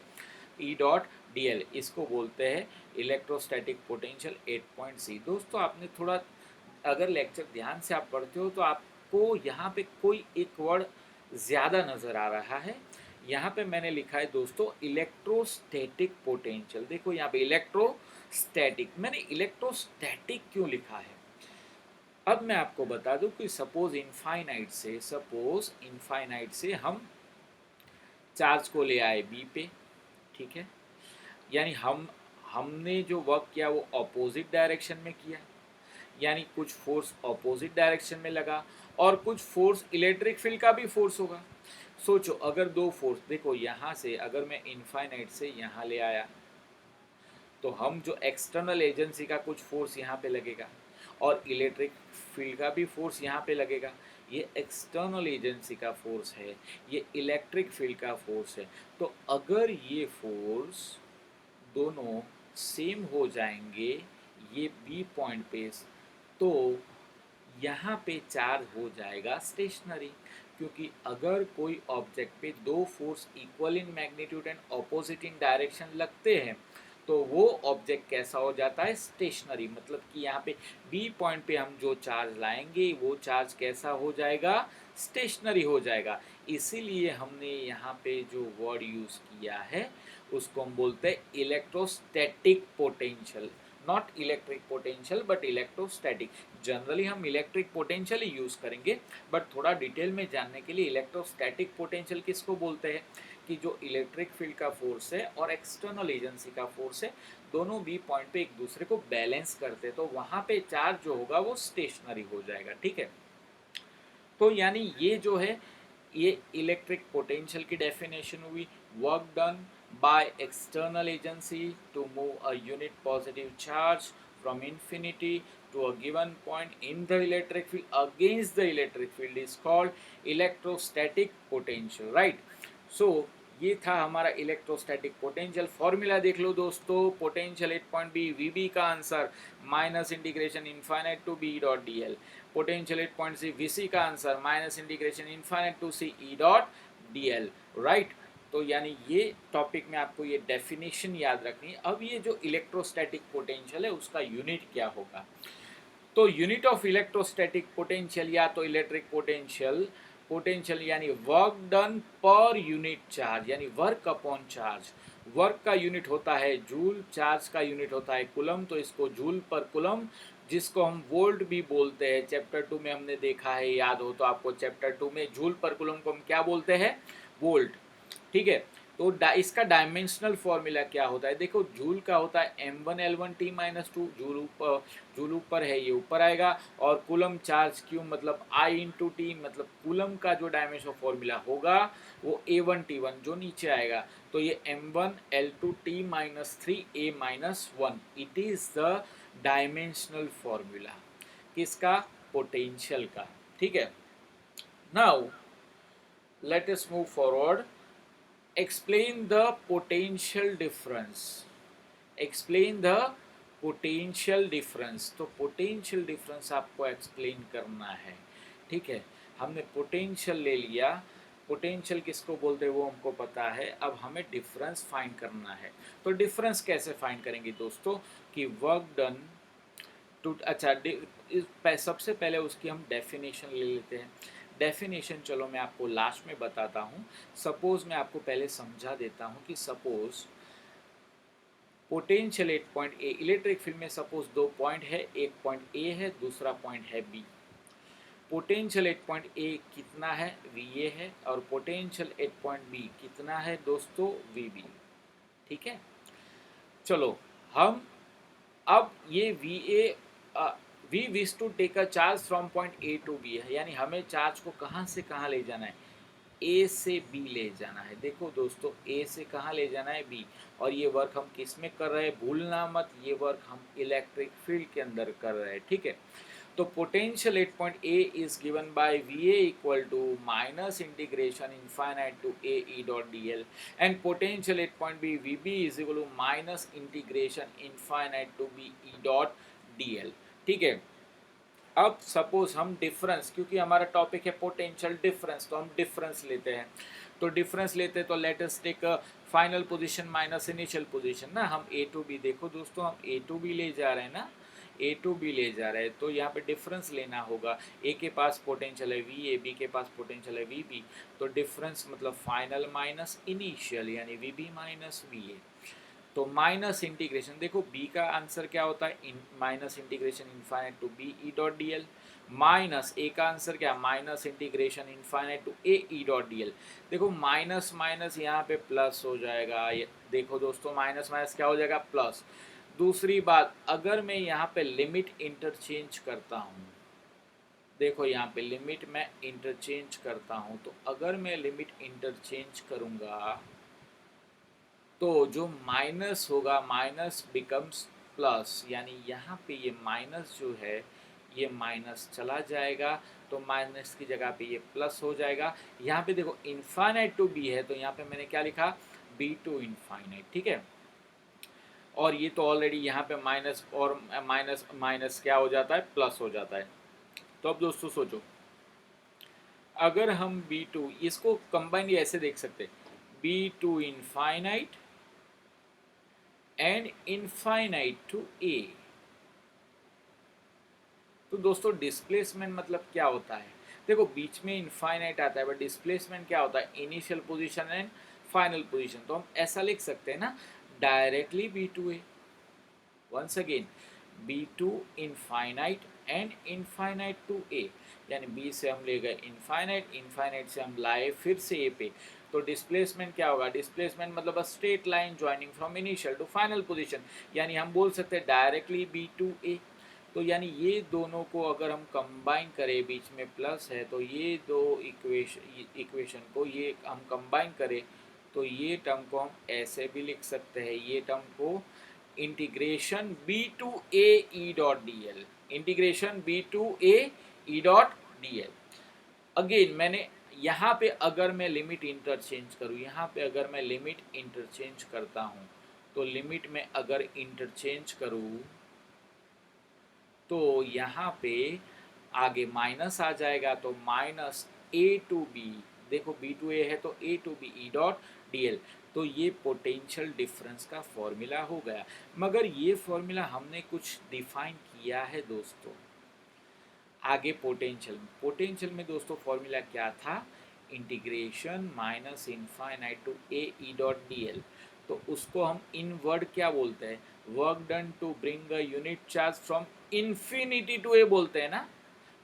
ई डॉट डी एल, इसको बोलते हैं इलेक्ट्रोस्टैटिक पोटेंशियल 8.c। दोस्तों आपने थोड़ा, अगर लेक्चर ध्यान से आप पढ़ते हो तो आपको यहाँ पे कोई एक वर्ड ज़्यादा नज़र आ रहा है। यहाँ पे मैंने लिखा है दोस्तों इलेक्ट्रोस्टैटिक पोटेंशियल, देखो यहाँ पे इलेक्ट्रोस्टैटिक, मैंने इलेक्ट्रोस्टैटिक क्यों लिखा है, अब मैं आपको बता दूं कि सपोज इनफाइनाइट से हम चार्ज को ले आए बी पे, ठीक है, यानी हमने जो वर्क किया वो अपोजिट डायरेक्शन में किया, यानी कुछ फोर्स अपोजिट डायरेक्शन में लगा, और कुछ फोर्स इलेक्ट्रिक फील्ड का भी फोर्स होगा। सोचो अगर दो फोर्स, देखो यहाँ से अगर मैं इनफाइनाइट से यहाँ ले आया, तो हम जो एक्सटर्नल एजेंसी का कुछ फोर्स यहाँ पे लगेगा, और इलेक्ट्रिक फील्ड का भी फोर्स यहाँ पे लगेगा। ये एक्सटर्नल एजेंसी का फोर्स है, ये इलेक्ट्रिक फील्ड का फोर्स है। तो अगर ये फोर्स दोनों सेम हो जाएंगे ये बी पॉइंट पे, तो यहाँ पे चार्ज हो जाएगा स्टेशनरी, क्योंकि अगर कोई ऑब्जेक्ट पे दो force equal in magnitude and opposite in direction लगते हैं तो वो ऑब्जेक्ट कैसा हो जाता है, स्टेशनरी। मतलब कि यहाँ पे बी पॉइंट पे हम जो चार्ज लाएंगे वो चार्ज कैसा हो जाएगा, स्टेशनरी हो जाएगा। इसीलिए हमने यहाँ पे जो वर्ड यूज किया है उसको हम बोलते हैं electrostatic potential, not electric potential but electrostatic. Generally हम इलेक्ट्रिक पोटेंशियल ही यूज करेंगे, बट थोड़ा डिटेल में जानने के लिए इलेक्ट्रोस्टैटिक पोटेंशियल किसको बोलते हैं, कि जो इलेक्ट्रिक फील्ड का फोर्स है और एक्सटर्नल एजेंसी का फोर्स है, दोनों बी पॉइंट पे एक दूसरे को बैलेंस करते हैं, तो वहां पे चार्ज जो होगा वो स्टेशनरी हो जाएगा। ठीक है, तो यानी ये जो है ये इलेक्ट्रिक पोटेंशियल की डेफिनेशन हुई। Work done by external agency to move a unit positive charge from infinity to a given point in the electric field against the electric field is called electrostatic potential, right? So ये था हमारा electrostatic potential. Formula देख लो दोस्तों, potential at point B V B का answer minus integration infinite to B dot D L. Potential at point C V C का answer minus integration infinite to C E dot D L, right. तो यानी ये topic में आपको ये definition याद रखनी है। अब ये जो इलेक्ट्रोस्टैटिक पोटेंशियल है उसका यूनिट क्या होगा, तो यूनिट ऑफ इलेक्ट्रोस्टैटिक पोटेंशियल या तो इलेक्ट्रिक पोटेंशियल, पोटेंशियल यानी work done per unit charge, यानी वर्क अपॉन चार्ज। वर्क का यूनिट होता है जूल, चार्ज का यूनिट होता है कुलम, तो इसको जूल पर कुलम, जिसको हम वोल्ट भी बोलते हैं। चैप्टर 2 में हमने देखा है, याद हो तो आपको, चैप्टर 2 में जूल पर कुलम को हम क्या बोलते हैं, वोल्ट। ठीक है, तो इसका डायमेंशनल फॉर्मूला क्या होता है, देखो जूल का होता है m1L1T-2, जूल ऊपर है ये ऊपर आएगा, और कुलम चार्ज क्यू मतलब I×T, मतलब कुलम का जो डायमेंशन फॉर्मूला होगा वो A1T1 जो नीचे आएगा, तो ये m1L2T-3A-1, it is the dimensional formula किसका, पोटेंशियल का। ठीक है, now let us move forward. Explain the potential difference, explain the potential difference। तो potential difference आपको explain करना है। ठीक है, हमने potential ले लिया, पोटेंशियल किसको बोलते हैं वो हमको पता है, अब हमें डिफरेंस फाइंड करना है। तो डिफरेंस कैसे फाइंड करेंगे दोस्तों, कि वर्क डन टू, अच्छा सबसे पहले उसकी हम डेफिनेशन ले लेते हैं। डेफिनेशन चलो मैं आपको लास्ट में बताता हूँ। सपोज मैं आपको पहले समझा देता हूँ कि suppose potential at point A, electric field में सपोज दो पॉइंट है, एक पॉइंट ए है, दूसरा पॉइंट है B. Potential at point A कितना है, वी ए है, और पोटेंशियल एट पॉइंट बी कितना है दोस्तों, वी बी। ठीक है, चलो हम अब ये V A, we wish to take a charge from point A to B है, यानी हमें चार्ज को कहाँ से कहाँ ले जाना है, ए से बी ले जाना है। देखो दोस्तों, ए से कहाँ ले जाना है, बी, और ये वर्क हम किस में कर रहे हैं, भूलना मत, ये वर्क हम इलेक्ट्रिक फील्ड के अंदर कर रहे हैं। ठीक है, तो potential at point A is given by V A equal to minus integration infinite to A E dot D L, and potential at point B V B is equal to minus integration infinite to B E dot D L. ठीक है, अब suppose हम difference, क्योंकि हमारा topic है potential difference, तो हम difference लेते हैं। तो डिफरेंस लेते हैं तो let us take final position minus initial position ना, हम ए टू बी, देखो दोस्तों हम ए टू बी ले जा रहे हैं ना, ए टू बी ले जा रहे हैं, तो यहाँ पे डिफरेंस लेना होगा। ए के पास पोटेंशियल है वी ए, बी के पास पोटेंशियल है वी बी, तो डिफरेंस मतलब फाइनल माइनस इनिशियल, यानी V B minus V A. तो माइनस इंटीग्रेशन, देखो बी का आंसर क्या होता है, minus integration infinite to B E dot D L, minus A का आंसर क्या, minus integration infinite to A E dot D L. देखो माइनस माइनस यहाँ पे प्लस हो जाएगा, ये देखो दोस्तों माइनस माइनस क्या हो जाएगा, प्लस। दूसरी बात, अगर मैं यहाँ पे लिमिट इंटरचेंज करता हूँ, देखो यहाँ पे लिमिट मैं इंटरचेंज करता हूँ, तो अगर मैं लिमिट इंटरचेंज करूँगा तो जो माइनस होगा माइनस बिकम्स प्लस, यानी यहाँ पे ये माइनस जो है ये माइनस चला जाएगा, तो माइनस की जगह पे ये प्लस हो जाएगा। यहाँ पे देखो इनफाइनाइट टू बी है, तो यहाँ पे मैंने क्या लिखा, बी टू इनफाइनाइट। ठीक है, और ये तो ऑलरेडी यहाँ पे माइनस और माइनस माइनस क्या हो जाता है, प्लस हो जाता है। तो अब दोस्तों सोचो, अगर हम बी टू, इसको कंबाइन ऐसे देख सकते, B to infinite and infinite to A. तो दोस्तों डिस्प्लेसमेंट मतलब क्या होता है? देखो बीच में इनफाइनाइट आता है, बट डिस्प्लेसमेंट क्या होता है? Initial position and final position. तो हम ऐसा लिख सकते हैं ना, directly B to A. Once again, B to infinite and infinite to A, यानी बी से हम ले गए इनफाइनाइट, इनफाइनाइट से हम लाए फिर से ए पे। तो डिस्प्लेसमेंट क्या होगा? डिस्प्लेसमेंट मतलब a straight line joining from initial to final position, यानी हम बोल सकते हैं डायरेक्टली बी टू ए। तो यानी ये दोनों को अगर हम कंबाइन करें, बीच में प्लस है, तो ये दो इक्वेशन को ये हम कंबाइन करें, तो ये टर्म को हम ऐसे भी लिख सकते हैं, ये टर्म को integration B to A E dot D L, integration B to A E dot D L. Again मैंने यहाँ पे अगर मैं लिमिट इंटरचेंज करूँ, यहाँ पे अगर मैं लिमिट इंटरचेंज करता हूँ, तो लिमिट में अगर इंटरचेंज करूँ तो यहाँ पे आगे माइनस आ जाएगा, तो माइनस ए टू बी, देखो बी टू ए है तो A to B E dot D L. तो ये पोटेंशियल डिफरेंस का फॉर्मूला हो गया। मगर ये फॉर्मूला हमने कुछ डिफाइन किया है दोस्तों आगे पोटेंशियल में दोस्तों फॉर्मूला क्या था? Integration minus infinite to A E dot D L. तो उसको हम इन वर्ड क्या बोलते हैं? Work done to bring a unit charge from infinity to A बोलते हैं ना।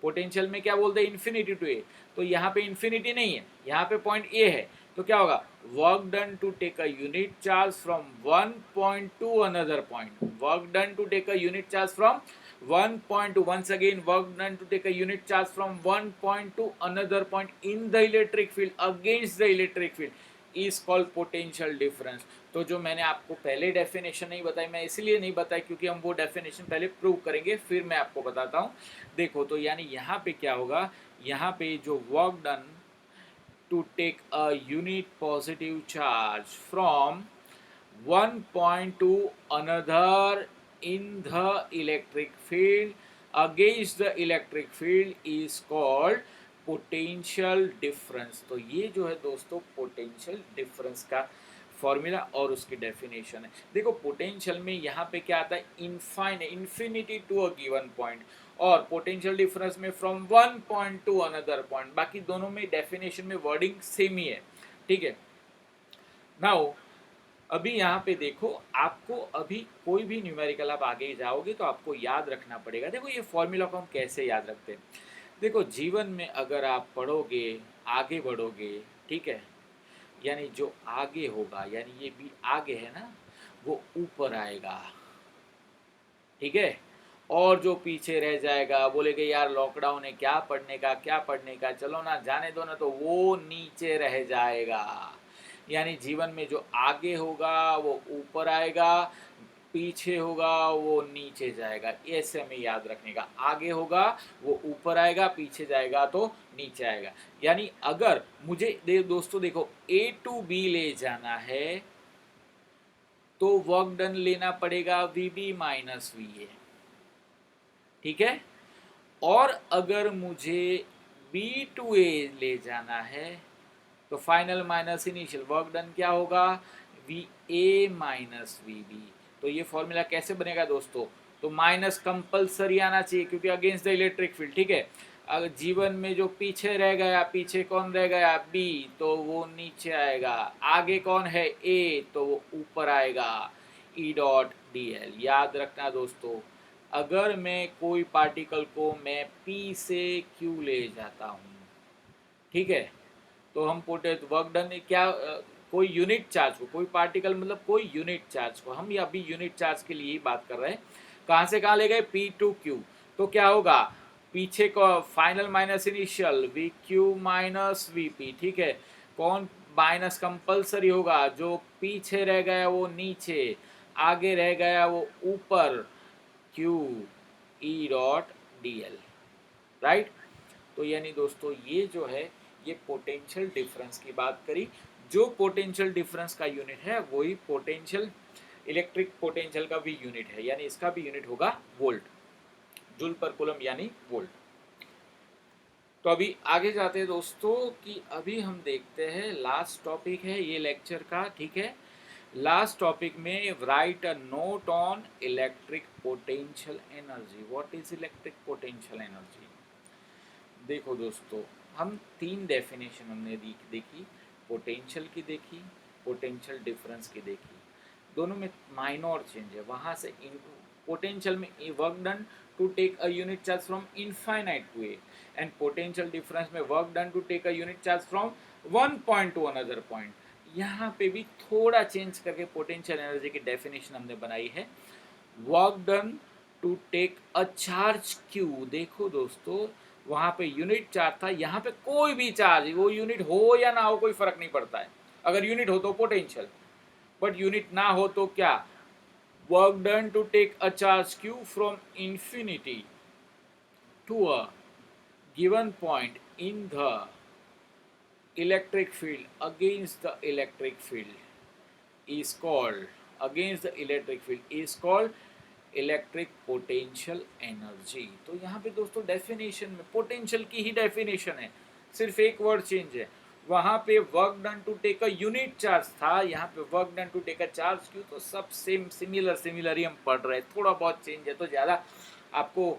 पोटेंशियल में क्या बोलते हैं? Infinity to A. तो यहाँ पे इन्फिनिटी नहीं है, यहाँ पे पॉइंट ए है, तो क्या होगा? Work done to take a unit charge from one point to another point. Work done to take a unit charge from one point to, once again work done to take a unit charge from one point to another point in the electric field against the electric field is called potential difference। तो जो मैंने आपको पहले definition नहीं बताई, मैं इसलिए नहीं बताई क्योंकि हम वो डेफिनेशन पहले प्रूव करेंगे, फिर मैं आपको बताता हूँ। देखो तो यानी यहाँ पे क्या होगा? यहाँ पे जो work done to take a unit positive charge from one point to another in the electric field against the electric field is called potential difference। तो ये जो है दोस्तों potential difference का फॉर्मूला और उसकी डेफिनेशन है। देखो पोटेंशियल में यहाँ पे क्या आता है? Infinity to a given point, और पोटेंशियल डिफरेंस में from one point to another point. बाकी दोनों में डेफिनेशन में वर्डिंग सेम ही है, ठीक है। नाउ अभी यहाँ पे देखो, आपको अभी कोई भी न्यूमेरिकल आप आगे जाओगे तो आपको याद रखना पड़ेगा। देखो ये फॉर्मूला को हम कैसे याद रखते हैं? देखो जीवन में अगर आप पढ़ोगे, आगे बढ़ोगे, ठीक है, यानी जो आगे होगा, यानी ये भी आगे है ना, वो ऊपर आएगा, ठीक है। और जो पीछे रह जाएगा, बोलेगे यार लॉकडाउन है, क्या पढ़ने का, क्या पढ़ने का, चलो ना जाने दो ना, तो वो नीचे रह जाएगा। यानी जीवन में जो आगे होगा वो ऊपर आएगा, पीछे होगा वो नीचे जाएगा। ऐसे हमें याद रखने का, आगे होगा वो ऊपर आएगा, पीछे जाएगा तो नीचे आएगा। यानी अगर मुझे दोस्तों देखो ए टू बी ले जाना है तो वर्क डन लेना पड़ेगा V B minus V A, ठीक है। और अगर मुझे बी टू ए ले जाना है तो final minus initial, work done क्या होगा? V A minus V B. तो ये फॉर्मूला कैसे बनेगा दोस्तों? तो माइनस कंपल्सरी आना चाहिए क्योंकि अगेंस्ट द इलेक्ट्रिक फील्ड, ठीक है। अगर जीवन में जो पीछे रह गया, पीछे कौन रह गया? बी, तो वो नीचे आएगा। आगे कौन है? ए, तो वो ऊपर आएगा। ई डॉट डी एल याद रखना दोस्तों। अगर मैं कोई पार्टिकल को मैं पी से क्यू ले जाता हूँ, ठीक है, तो हम वर्क डन क्या कोई यूनिट चार्ज को, कोई पार्टिकल मतलब कोई यूनिट चार्ज को, हम अभी यूनिट चार्ज के लिए ही बात कर रहे हैं। कहाँ से कहाँ ले गए? P to Q. तो क्या होगा? पीछे को final minus initial V Q minus V P, ठीक है। कौन माइनस कंपल्सरी होगा? जो पीछे रह गया वो नीचे, आगे रह गया वो ऊपर, Q E dot D L, right. तो यानी दोस्तों ये जो है ये पोटेंशियल डिफरेंस की बात करी। जो पोटेंशियल डिफरेंस का यूनिट है वही पोटेंशियल इलेक्ट्रिक पोटेंशियल का भी यूनिट है, यानी इसका भी यूनिट होगा वोल्ट, जूल पर कूलम यानी वोल्ट। तो अभी आगे जाते हैं दोस्तों कि अभी हम देखते हैं लास्ट टॉपिक है ये लेक्चर का, ठीक है। लास्ट टॉपिक में right a note on electric potential energy. What is electric potential energy? देखो दोस्तों, हम तीन डेफिनेशन हमने देखी, पोटेंशियल की देखी, पोटेंशियल डिफरेंस की देखी। दोनों में माइनर चेंज है। वहाँ से पोटेंशियल में work done to take a unit charge from infinite to A, and potential difference में work done to take a unit charge from one point to another point. यहाँ पे भी थोड़ा चेंज करके पोटेंशियल एनर्जी की definition हमने बनाई है, work done to take a charge Q. देखो दोस्तों, वहां पे यूनिट चार्ज था, यहाँ पे कोई भी चार्ज, वो यूनिट हो या ना हो कोई फर्क नहीं पड़ता है। अगर यूनिट हो तो पोटेंशियल, बट यूनिट ना हो तो क्या, work done to take a charge Q from infinity to a given point in the electric field against the electric field is called, against the electric field is called electric potential energy. तो यहाँ पे दोस्तों definition में potential की ही definition है, सिर्फ एक word change है। वहाँ पे work done to take a unit charge था, यहाँ पे work done to take a charge Q, तो सब सेम सिमिलर ही हम पढ़ रहे हैं। थोड़ा बहुत चेंज है तो ज़्यादा आपको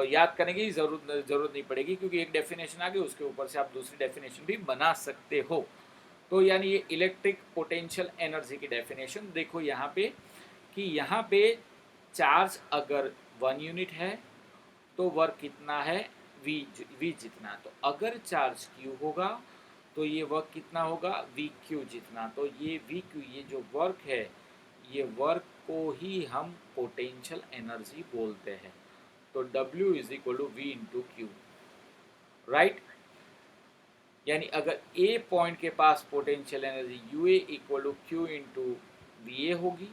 याद करने की जरूरत नहीं पड़ेगी, क्योंकि एक डेफिनेशन आ गई, उसके ऊपर से आप दूसरी डेफिनेशन भी बना सकते हो। तो यानी ये इलेक्ट्रिक पोटेंशियल एनर्जी की डेफिनेशन देखो यहाँ पे, कि यहाँ पे चार्ज अगर 1 यूनिट है तो वर्क कितना है, वी जितना। तो अगर चार्ज क्यू होगा तो ये वर्क कितना होगा, वी क्यू जितना। तो ये वी क्यू, ये जो वर्क है, ये वर्क को ही हम पोटेंशियल एनर्जी बोलते हैं। तो W is equal to V into Q, right. यानी अगर ए पॉइंट के पास potential energy U A equal to Q into V A होगी,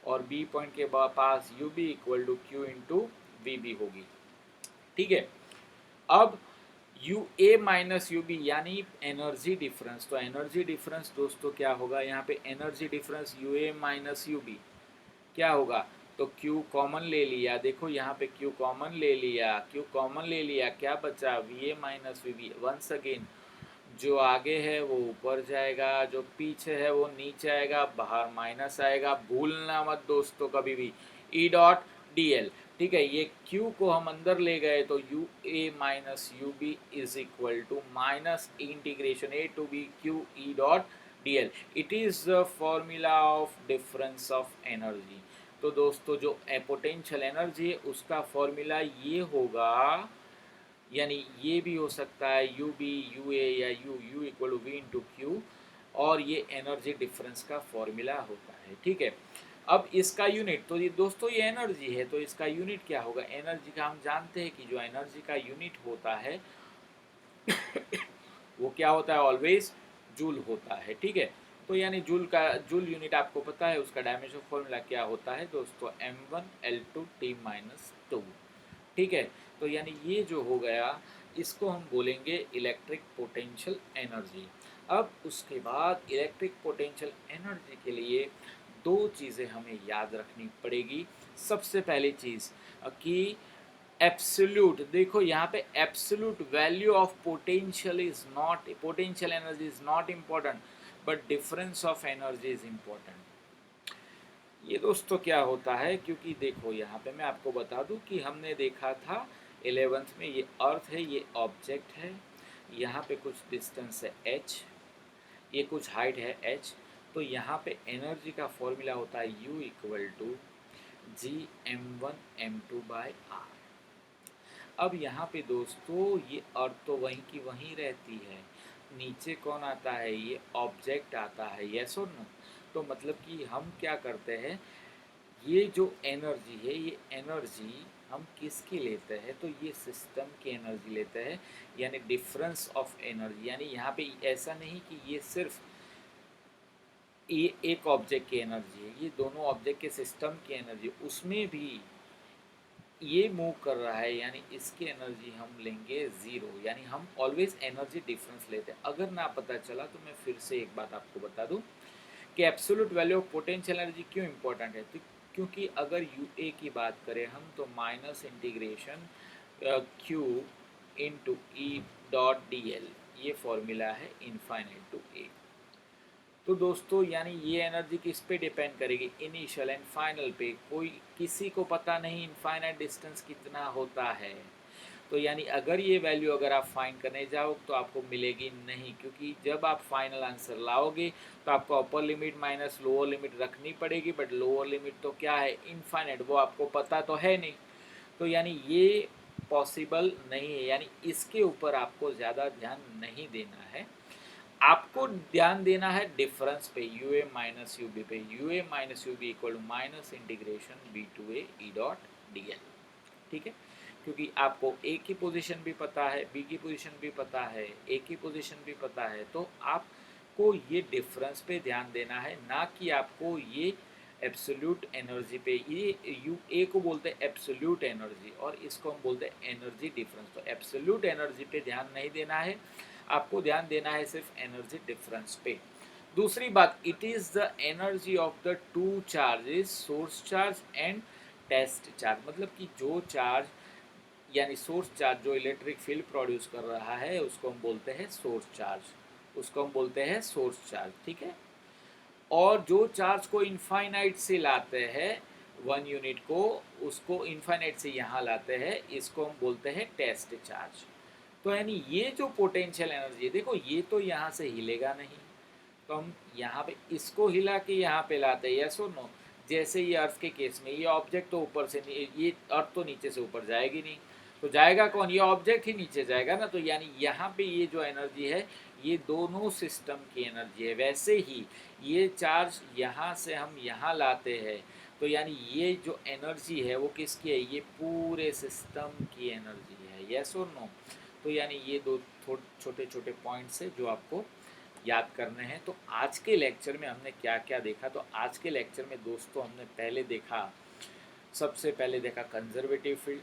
और बी पॉइंट के पास U B equal to Q into V B होगी, ठीक है। अब U A minus U B यानी एनर्जी डिफरेंस। तो एनर्जी डिफरेंस दोस्तों क्या होगा, यहाँ पे energy difference U A minus U B क्या होगा, तो Q कॉमन ले लिया, देखो यहाँ पे Q कॉमन ले लिया, Q कॉमन ले लिया, क्या बचा, V A minus V B. Once again, जो आगे है वो ऊपर जाएगा, जो पीछे है वो नीचे आएगा, बाहर माइनस आएगा। भूलना मत दोस्तों कभी भी, ई डॉट डी एल, ठीक है। ये Q को हम अंदर ले गए तो U A minus U B is equal to minus integration A to B Q E dot D L. It is the formula of difference of energy. तो दोस्तों जो पोटेंशियल एनर्जी है उसका फॉर्मूला ये होगा, यानी ये भी हो सकता है यू बी यू ए या U equal to V into Q, और ये एनर्जी डिफरेंस का फॉर्मूला होता है, ठीक है। अब इसका यूनिट, तो ये दोस्तों ये एनर्जी है तो इसका यूनिट क्या होगा, एनर्जी का हम जानते हैं कि जो एनर्जी का यूनिट होता है वो क्या होता है, ऑलवेज जूल होता है, ठीक है। तो यानी जूल यूनिट आपको पता है, उसका डायमेंशन फॉर्मूला क्या होता है दोस्तों, m1L2T-2, ठीक है। तो यानी ये जो हो गया, इसको हम बोलेंगे इलेक्ट्रिक पोटेंशियल एनर्जी। अब उसके बाद इलेक्ट्रिक पोटेंशियल एनर्जी के लिए दो चीज़ें हमें याद रखनी पड़ेगी। सबसे पहली चीज़ कि एब्सोल्यूट, देखो यहाँ पे absolute value of potential is not, potential energy is not important, but difference of energy is important. ये दोस्तों क्या होता है, क्योंकि देखो यहाँ पे मैं आपको बता दूं कि हमने देखा था 11th में, ये अर्थ है, ये ऑब्जेक्ट है, यहाँ पे कुछ डिस्टेंस है h, ये कुछ हाइट है h। तो यहाँ पे एनर्जी का फॉर्मूला होता है U equal to ji m1m2/r। अब यहाँ पे दोस्तों ये अर्थ तो वहीं की वहीं रहती है, नीचे कौन आता है, ये ऑब्जेक्ट आता है, यस और नो। तो मतलब कि हम क्या करते हैं, ये जो एनर्जी है, ये एनर्जी हम किसकी लेते हैं, तो ये सिस्टम की एनर्जी लेते हैं, यानी डिफरेंस ऑफ एनर्जी। यानी यहाँ पे ऐसा नहीं कि ये सिर्फ ये एक ऑब्जेक्ट की एनर्जी है, ये दोनों ऑब्जेक्ट के सिस्टम की एनर्जी, उसमें भी ये मूव कर रहा है, यानी इसकी एनर्जी हम लेंगे ज़ीरो। यानी हम ऑलवेज एनर्जी डिफरेंस लेते हैं। अगर ना पता चला तो मैं फिर से एक बात आपको बता दूं कि absolute value of potential energy क्यों इंपॉर्टेंट है, तो क्योंकि अगर यू ए की बात करें हम, तो माइनस इंटीग्रेशन क्यू इंटू ई डॉट डी एल, ये फॉर्मूला है इनफाइनाइट टू ए। तो दोस्तों यानी ये एनर्जी किस पे डिपेंड करेगी, इनिशियल एंड फाइनल पे। कोई किसी को पता नहीं इनफाइनाइट डिस्टेंस कितना होता है, तो यानी अगर ये वैल्यू अगर आप फाइंड करने जाओ तो आपको मिलेगी नहीं, क्योंकि जब आप फाइनल आंसर लाओगे तो आपको अपर लिमिट माइनस लोअर लिमिट रखनी पड़ेगी, बट लोअर लिमिट तो क्या है, इनफाइनाइट, वो आपको पता तो है नहीं। तो यानी ये पॉसिबल नहीं है, यानी इसके ऊपर आपको ज़्यादा ध्यान नहीं देना है। आपको ध्यान देना है डिफरेंस पे, U A minus U B पे। U A minus U B equal to minus integration B to A E dot D L. ठीक है, क्योंकि आपको ए की पोजीशन भी पता है, बी की पोजीशन भी पता है, ए की पोजीशन भी पता है, तो आपको ये डिफरेंस पे ध्यान देना है, ना कि आपको ये एब्सोल्यूट एनर्जी पे। ये यू ए को बोलते हैं एब्सोल्यूट एनर्जी और इसको हम बोलते हैं एनर्जी डिफरेंस। तो एब्सोल्यूट एनर्जी पे ध्यान नहीं देना है, आपको ध्यान देना है सिर्फ एनर्जी डिफरेंस पे। दूसरी बात, it is the energy of the two charges, source charge and test charge. मतलब कि जो चार्ज यानी सोर्स चार्ज जो इलेक्ट्रिक फील्ड प्रोड्यूस कर रहा है उसको हम बोलते हैं सोर्स चार्ज, उसको हम बोलते हैं सोर्स चार्ज। ठीक है, और जो चार्ज को इनफाइनाइट से लाते हैं 1 यूनिट को, उसको इनफाइनाइट से यहाँ लाते हैं, इसको हम बोलते हैं टेस्ट चार्ज। तो यानी ये जो पोटेंशियल एनर्जी है, देखो ये तो यहाँ से हिलेगा नहीं, तो हम यहाँ पे इसको हिला के यहाँ पे लाते हैं, यस और नो। जैसे ये अर्थ के केस में, ये ऑब्जेक्ट तो ऊपर से नहीं, ये अर्थ तो नीचे से ऊपर जाएगी नहीं, तो जाएगा कौन, ये ऑब्जेक्ट ही नीचे जाएगा ना। तो यानी यहाँ पे ये जो एनर्जी है ये दोनों सिस्टम की एनर्जी है। वैसे ही ये चार्ज यहाँ से हम यहाँ लाते हैं, तो यानी ये जो एनर्जी है वो किसकी है, ये पूरे सिस्टम की एनर्जी है, यस और नो। तो यानी ये दो छोटे छोटे पॉइंट्स है जो आपको याद करने हैं। तो आज के लेक्चर में हमने क्या क्या देखा, तो आज के लेक्चर में दोस्तों हमने पहले देखा, सबसे पहले देखा कंजर्वेटिव फील्ड,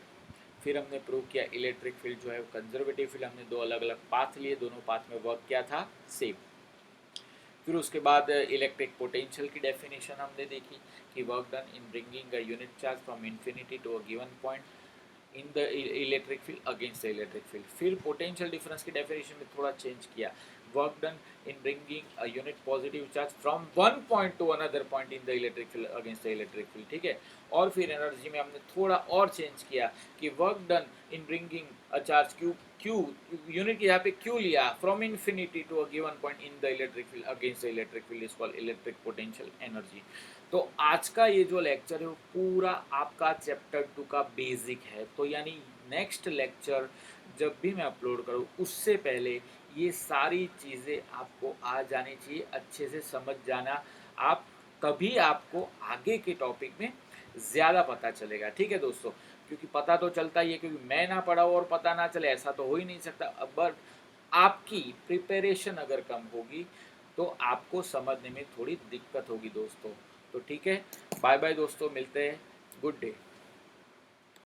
फिर हमने प्रूव किया इलेक्ट्रिक फील्ड जो है वो कंजर्वेटिव फील्ड। हमने दो अलग अलग पाथ लिए, दोनों पाथ में वर्क क्या था, सेम। फिर उसके बाद इलेक्ट्रिक पोटेंशियल की डेफिनेशन हमने देखी कि work done in bringing a unit charge from infinity to a given point in the electric field against the electric field. फिर पोटेंशियल डिफरेंस की डेफिनेशन में थोड़ा चेंज किया, work done in bringing a unit positive charge from one point to another point in the electric field against the electric field। ठीक है, और फिर energy में हमने थोड़ा और चेंज किया कि work done in bringing a charge Q unit के यहाँ पे क्यू लिया from infinity to a given point in the electric field against the electric field is called electric potential energy. तो आज का ये जो लेक्चर है वो पूरा आपका चैप्टर 2 का बेसिक है। तो यानी नेक्स्ट लेक्चर जब भी मैं अपलोड करूँ उससे पहले ये सारी चीज़ें आपको आ जानी चाहिए, अच्छे से समझ जाना आप, तभी आपको आगे के टॉपिक में ज़्यादा पता चलेगा। ठीक है दोस्तों, क्योंकि पता तो चलता ही है, क्योंकि मैं ना पढ़ा और पता ना चले ऐसा तो हो ही नहीं सकता। बट आपकी प्रिपरेशन अगर कम होगी तो आपको समझने में थोड़ी दिक्कत होगी दोस्तों। तो ठीक है, बाय बाय दोस्तों, मिलते हैं, गुड डे।